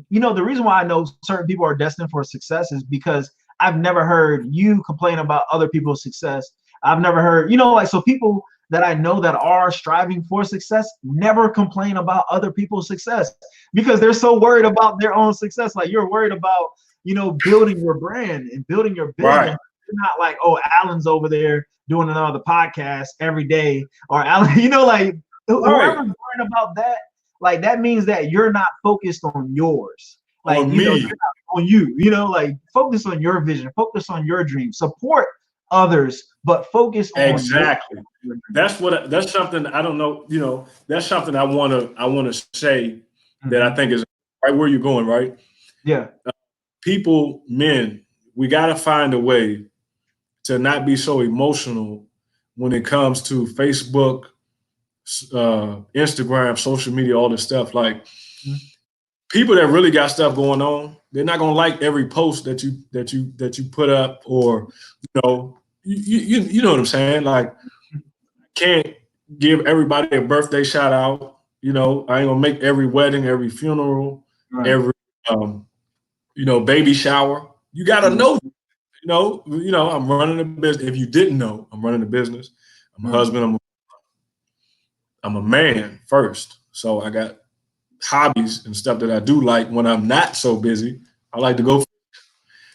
you know, the reason why I know certain people are destined for success is because I've never heard you complain about other people's success. I've never heard, you know, like, so people that I know that are striving for success never complain about other people's success because they're so worried about their own success. Like, you're worried about, you know, building your brand and building your business. You're not like, oh, Alan's over there doing another podcast every day, or Alan, you know, like, whoever's worried about that, like, that means that you're not focused on yours. Like, you know, you're not on you, you know, like, focus on your vision, focus on your dream, support others, but focus on that's something I don't know, you know, that's something I want to say that I think is right where you're going, right? People, men, we got to find a way to not be so emotional when it comes to Facebook, Instagram, social media, all this stuff. Like, people that really got stuff going on, they're not gonna like every post that you put up, or, you know, you know what I'm saying? Like, can't give everybody a birthday shout out. You know, I ain't gonna make every wedding, every funeral, every you know, baby shower. You gotta know, you know, I'm running a business. If you didn't know, I'm running a business. I'm a husband. I'm a man first. So I got hobbies and stuff that I do like when I'm not so busy. I like to go.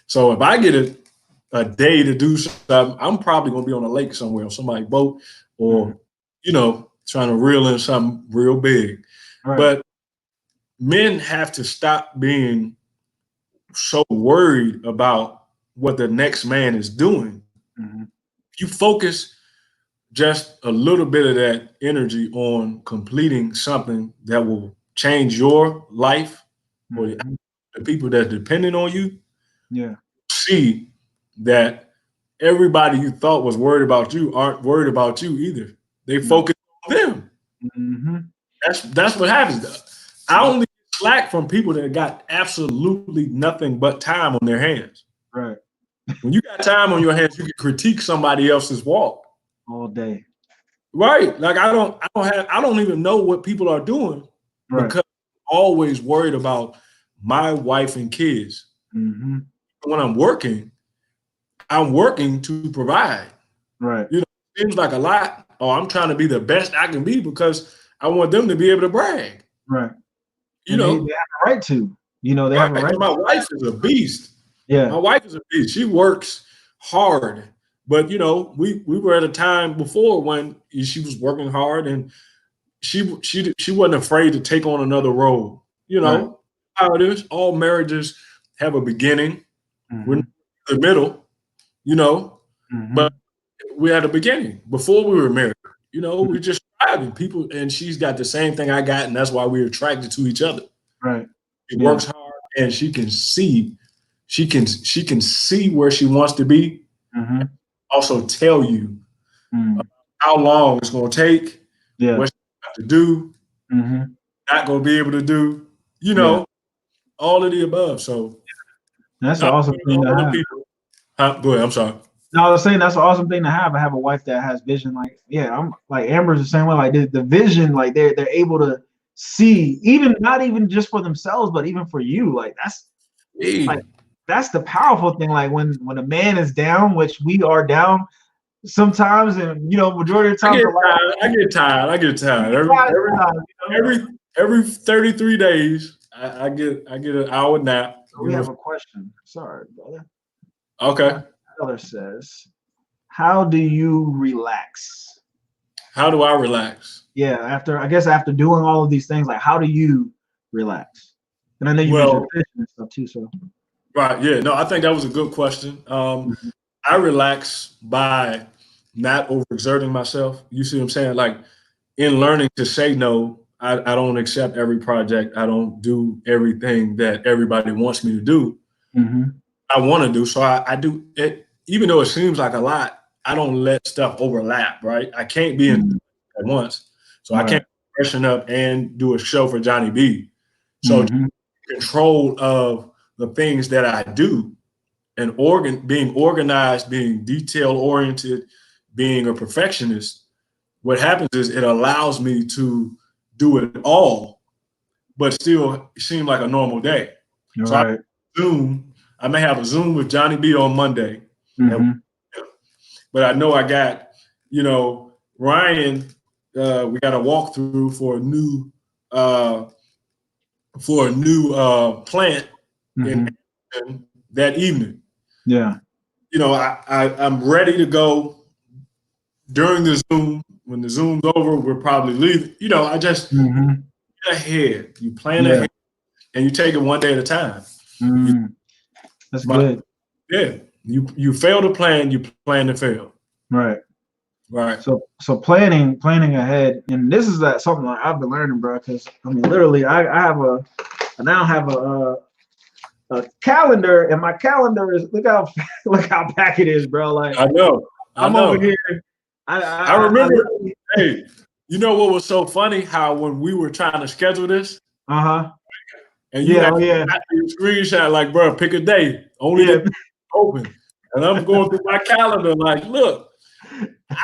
So if I get a day to do something, I'm probably gonna be on a lake somewhere, on somebody's boat, or, you know, trying to reel in something real big. But men have to stop being so worried about what the next man is doing. You focus just a little bit of that energy on completing something that will change your life, or the people that are depending on you. See that everybody you thought was worried about you aren't worried about you either. They focus on them. That's what happens. I only get slack from people that got absolutely nothing but time on their hands. Right. When you got time on your hands, you can critique somebody else's walk all day. Right. Like I don't even know what people are doing because I'm always worried about my wife and kids. Mm-hmm. When I'm working to provide. Right. You know, it seems like a lot. Oh, I'm trying to be the best I can be because I want them to be able to brag. Right. You know, they have a right to. You know, they have a right. My wife is a beast. Yeah. My wife is a beast. She works hard. But you know, we were at a time before when she was working hard and she wasn't afraid to take on another role. You know how it is. All marriages have a beginning. We're in the middle, you know, but we had a beginning before we were married. You know, we're just striving people, and she's got the same thing I got, and that's why we're attracted to each other. Right. She works hard, and she can see where she wants to be. Also tell you how long it's going to take, what you have to do, not going to be able to do, you know, all of the above. So that's an awesome thing to have. Go ahead. I'm sorry. No, I was saying that's an awesome thing to have. I have a wife that has vision. Like, I'm like Amber's the same way. Like the vision, like they're able to see, even not even just for themselves, but even for you. Like that's the powerful thing. Like when a man is down, which we are down sometimes, and you know, majority of the time, I get tired. Every 33 days, I get an hour nap. We have a question. Sorry, brother. Okay. Tyler says, "How do you relax?" How do I relax? Yeah, after doing all of these things, like how do you relax? And I know you mentioned fish and stuff too. So. Right. Yeah. No, I think that was a good question. I relax by not overexerting myself. You see what I'm saying? Like in learning to say no, I don't accept every project. I don't do everything that everybody wants me to do. I want to do. So I do it, even though it seems like a lot, I don't let stuff overlap, right? I can't be in at once. So I can't freshen up and do a show for JohnnyB. So control of the things that I do and being organized, being detail oriented, being a perfectionist, what happens is it allows me to do it all, but still seem like a normal day. So I may have a Zoom with JohnnyB on Monday, but I know I got, you know, Ryan, we got a walkthrough for a new plant in that evening. Yeah. You know, I'm ready to go during the Zoom. When the Zoom's over, we're probably leaving. You know, I just get ahead. You plan ahead and you take it one day at a time. That's good. Yeah. You fail to plan, you plan to fail. Right. So planning ahead, and this is something that I've been learning, bro. Because I mean, literally, I now have a calendar, and my calendar is look how packed it is, bro. Like I know. I'm over here. I remember. Hey, you know what was so funny? How when we were trying to schedule this, and you had your screenshot like, bro, pick a day, only the open, and I'm going through my calendar like, look,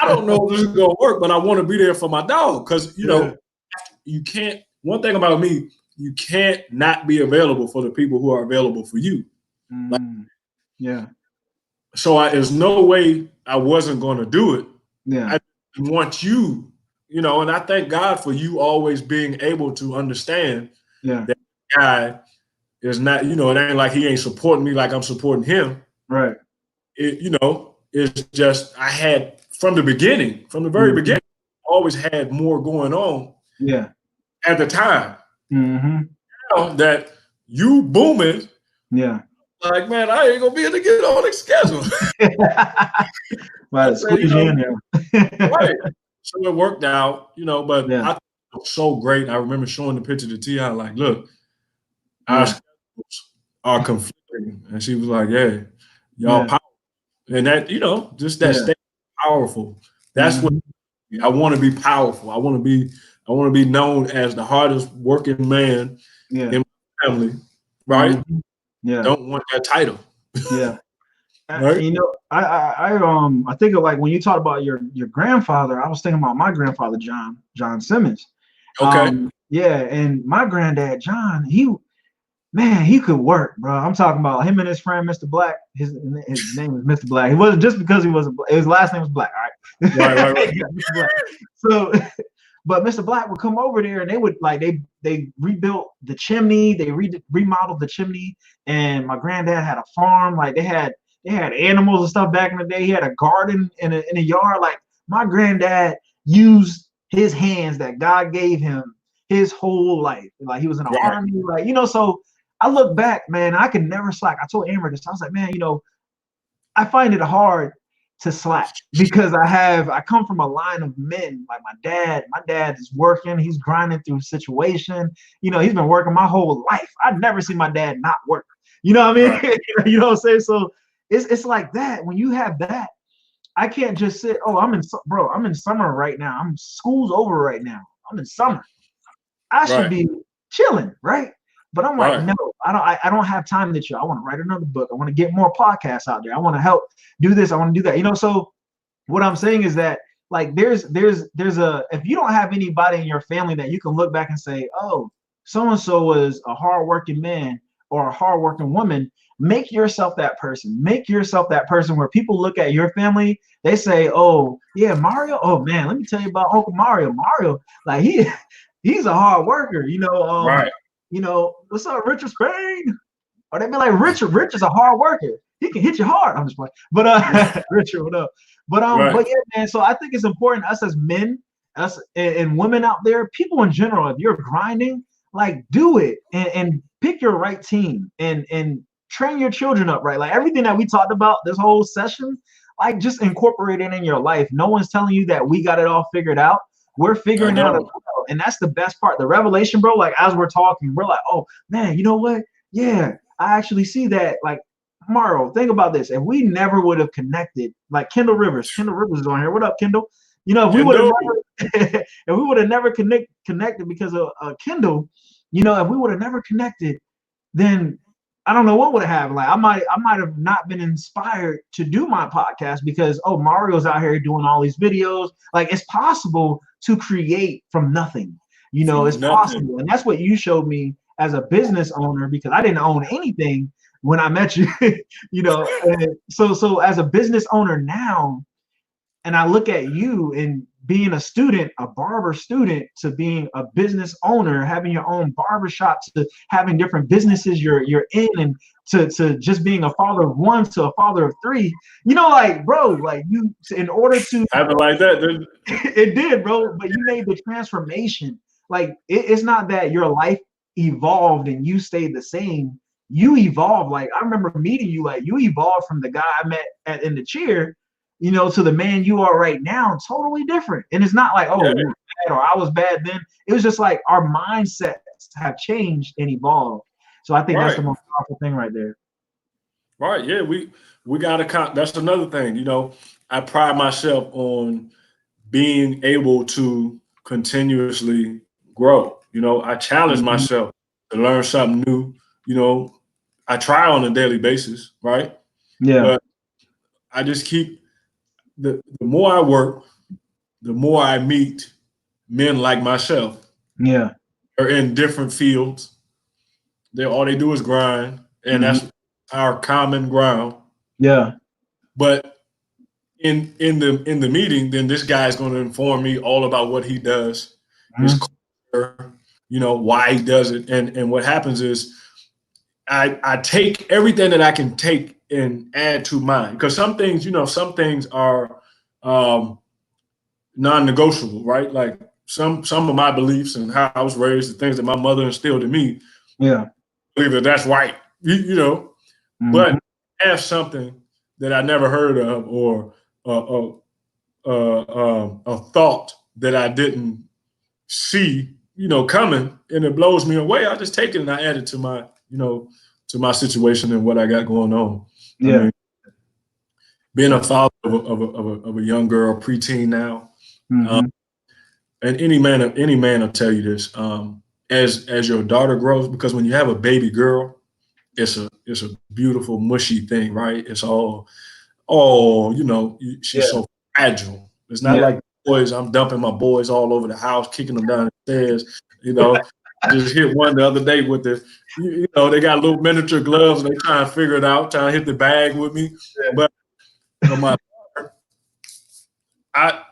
I don't know if this is gonna work, but I want to be there for my dog because you know you can't. One thing about me, you can't not be available for the people who are available for you. So there's no way I wasn't going to do it. I want you, you know, and I thank God for you always being able to understand that guy is not, you know, it ain't like he ain't supporting me like I'm supporting him. Right. It, you know, it's just I had from the very beginning, always had more going on. At the time. You know, that you booming. Like, man, I ain't gonna be able to get on the schedule. Right, squeeze you in there. Right. So it worked out, you know, but I thought it was so great. I remember showing the picture to T.I. like, look, our schedules are conflicting. And she was like, yeah, y'all powerful. And that, you know, just that state powerful. That's what I want to be powerful. I want I want to be known as the hardest working man in my family, right? Mm-hmm. Yeah. Don't want that title. Yeah. Right? You know, I think of like when you talk about your grandfather, I was thinking about my grandfather, John Simmons. Okay. Yeah, and my granddad, John, he could work, bro. I'm talking about him and his friend, Mr. Black. His name was Mr. Black. He wasn't just because his last name was Black. All right. Right. Yeah, Mr. Black. So, but Mr. Black would come over there and they would like they rebuilt the chimney, they remodeled the chimney, and my granddad had a farm. Like they had animals and stuff back in the day. He had a garden in a yard. Like my granddad used his hands that God gave him his whole life. Like he was in the army, like, you know, so I look back, man, I could never slack. I told Amber this. I was like, man, you know, I find it hard to slack because I come from a line of men. Like my dad is working, he's grinding through a situation. You know, he's been working my whole life. I've never seen my dad not work. You know what I mean? Right. You know what I'm saying? So it's like that. When you have that, I can't just sit, I'm in summer right now. school's over right now. I'm in summer. I should be chilling, right? But I'm like, no, I don't have time to chill. I want to write another book. I want to get more podcasts out there. I want to help do this. I want to do that. You know, so what I'm saying is that like there's if you don't have anybody in your family that you can look back and say, oh, so-and-so was a hardworking man or a hardworking woman, make yourself that person. Make yourself that person where people look at your family, they say, oh, yeah, Mario. Oh man, let me tell you about Uncle Mario. Mario, like he's a hard worker, you know. You know, what's up, Richard Spain? Or they be like, Rich is a hard worker. He can hit you hard. I'm just playing. But Richard, what up? But yeah, man. So I think it's important, us as men, us and women out there, people in general, if you're grinding, like do it and pick your right team and train your children up right. Like everything that we talked about this whole session, like just incorporate it in your life. No one's telling you that we got it all figured out. We're figuring out as well. And that's the best part. The revelation, bro, like as we're talking, we're like, oh man, you know what? Yeah, I actually see that. Like, Mario, think about this. If we never would have connected, like Kendall Rivers is on here. What up, Kendall? You know, if we would have never connected because of Kendall, you know, if we would have never connected, then I don't know what would have happened. Like I might have not been inspired to do my podcast because Mario's out here doing all these videos. Like it's possible to create from nothing. You know, it's possible. And that's what you showed me as a business owner, because I didn't own anything when I met you. You know, and so as a business owner now, and I look at you and being a student, a barber student, to being a business owner, having your own barbershop, to having different businesses you're in, and to just being a father of one to a father of three, you know, like, bro, like you, in order to happen like that, didn't it? It did, bro, but you made the transformation. Like it's not that your life evolved and you stayed the same. You evolved. Like I remember meeting you, like you evolved from the guy I met in the chair, you know, to the man you are right now, totally different. And it's not like, you were bad or I was bad then. It was just like our mindsets have changed and evolved. So I think that's the most powerful thing right there. Right. Yeah, we gotta that's another thing. You know, I pride myself on being able to continuously grow. You know, I challenge myself to learn something new. You know, I try on a daily basis, right? Yeah. But I just keep the more I work, the more I meet men like myself. Yeah. Are in different fields. All they do is grind, and that's our common ground. Yeah. But in the meeting, then this guy's going to inform me all about what he does, his culture, you know, why he does it, and what happens is I take everything that I can take and add to mine, because some things are non-negotiable, right? Like some of my beliefs and how I was raised, the things that my mother instilled in me. Yeah, I believe that's right, you know. But I have something that I never heard of, or a thought that I didn't see, you know, coming, and it blows me away. I just take it and I add it to my, you know, to my situation and what I got going on. Yeah. I mean, being a father of a young girl, preteen now, and any man will tell you this. As your daughter grows, because when you have a baby girl, it's a beautiful mushy thing, right? It's all, oh, she's so fragile. It's not like boys. I'm dumping my boys all over the house, kicking them down the stairs. Just hit one the other day with the, they got little miniature gloves and they trying to figure it out, trying to hit the bag with me. But my daughter,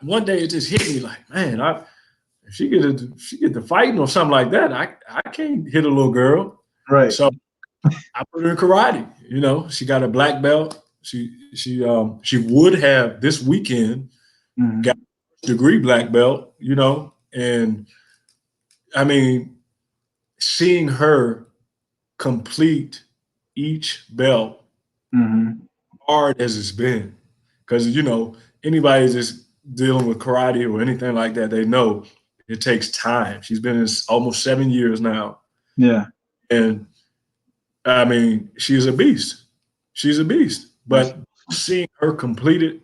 one day it just hit me like, man, if she get to fighting or something like that, I can't hit a little girl. Right. So I put her in karate. She got a black belt. She would have this weekend got a degree black belt, and I mean, seeing her complete each belt hard as it's been, because anybody just dealing with karate or anything like that, they know it takes time. She's been in almost 7 years now. Yeah. And I mean, she's a beast. She's a beast. But seeing her completed,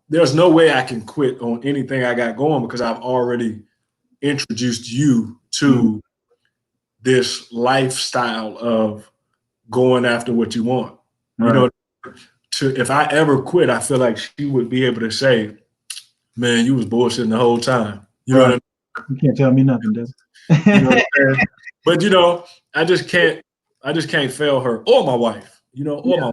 there's no way I can quit on anything I got going, because I've already introduced you to this lifestyle of going after what you want. Right. If I ever quit, I feel like she would be able to say, man, you was bullshitting the whole time. You know what I mean? You can't tell me nothing, dude. But I just can't fail her or my wife. My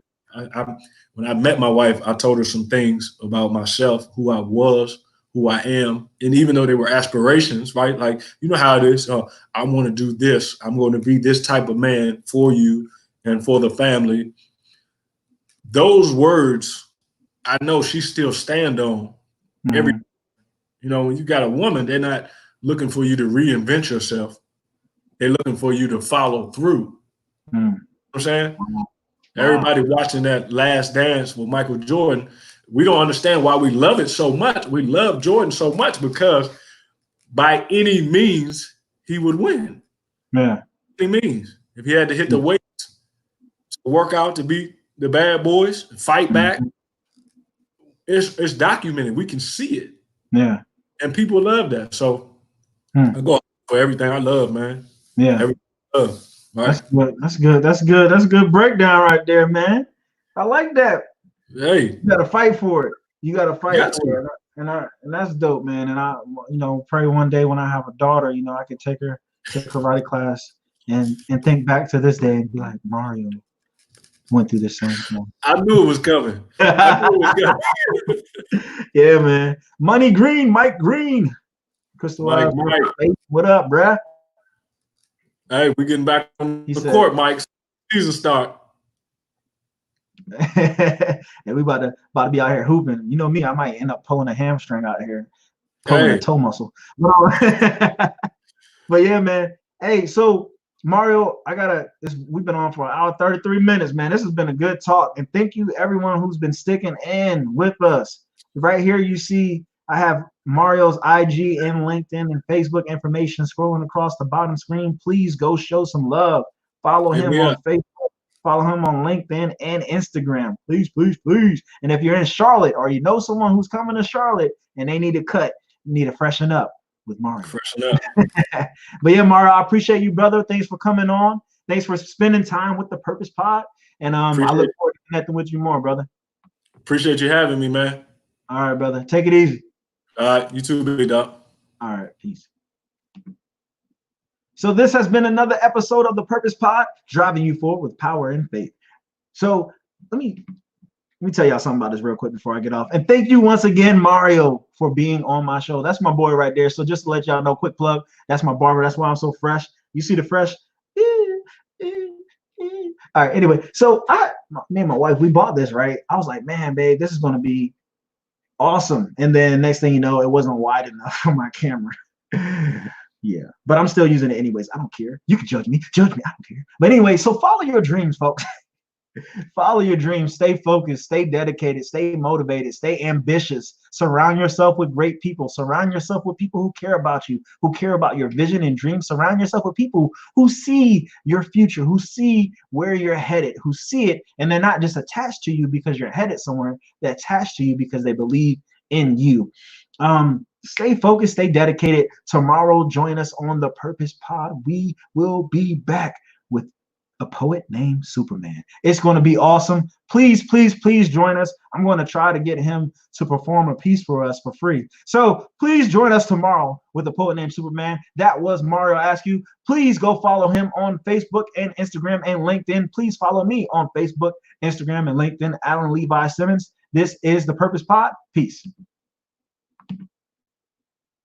when I met my wife, I told her some things about myself, who I was, who I am, and even though they were aspirations, right? Like, you know how it is. I want to do this. I'm going to be this type of man for you and for the family. Those words, I know she still stand on. Every, when you got a woman, they're not looking for you to reinvent yourself. They're looking for you to follow through. You know what I'm saying? Wow. Everybody watching that Last Dance with Michael Jordan, we don't understand why we love it so much. We love Jordan so much because by any means he would win. Yeah. Any means. If he had to hit the weights to work out to beat the bad boys, fight back, it's documented. We can see it. Yeah. And people love that. So I go for everything I love, man. Yeah. Everything I love. Right? That's good. That's a good breakdown right there, man. I like that. Hey. You gotta fight for it. You gotta fight for it. And that's dope, man. And I pray one day when I have a daughter, I could take her to karate class and think back to this day and be like, Mario went through the same thing. I knew it was coming. Yeah, man. Money Green, Mike Green. Crystal, Mike. What up, bruh? Hey, we getting back on the court, Mike. Season start. And we about to be out here hooping. You know me, I might end up pulling a hamstring out here, pulling a toe muscle. But yeah, man. Hey, so Mario, we've been on for an hour 33 minutes, man. This has been a good talk, and thank you everyone who's been sticking in with us. Right here, you see I have Mario's IG and LinkedIn and Facebook information scrolling across the bottom screen. Please go show some love. Follow him on Facebook. Follow him on LinkedIn and Instagram. Please, please, please. And if you're in Charlotte or you know someone who's coming to Charlotte and they need a cut, you need to freshen up with Mario. Freshen up. But yeah, Mario, I appreciate you, brother. Thanks for coming on. Thanks for spending time with the Purpose Pod. And I look forward to connecting with you more, brother. Appreciate you having me, man. All right, brother. Take it easy. All right, you too, big dog. All right, peace. So this has been another episode of the Purpose Pod, driving you forward with power and faith. So let me tell y'all something about this real quick before I get off. And thank you once again, Mario, for being on my show. That's my boy right there. So just to let y'all know, quick plug, that's my barber. That's why I'm so fresh. You see the fresh? All right, anyway, so me and my wife, we bought this, right? I was like, man, babe, this is going to be awesome. And then next thing you know, it wasn't wide enough for my camera. Yeah, but I'm still using it anyways. I don't care. You can judge me. I don't care. But anyway, so follow your dreams, folks. Follow your dreams. Stay focused. Stay dedicated. Stay motivated. Stay ambitious. Surround yourself with great people. Surround yourself with people who care about you, who care about your vision and dreams. Surround yourself with people who see your future, who see where you're headed, who see it, and they're not just attached to you because you're headed somewhere. They're attached to you because they believe in you. stay focused, stay dedicated. Tomorrow, join us on the Purpose Pod. We will be back with a poet named Superman. It's going to be awesome. Please, please, please join us. I'm going to try to get him to perform a piece for us for free. So please join us tomorrow with a poet named Superman. That was Mario Askew. Please go follow him on Facebook and Instagram and LinkedIn. Please follow me on Facebook, Instagram, and LinkedIn, Alan Levi Simmons. This is the Purpose Pod. Peace.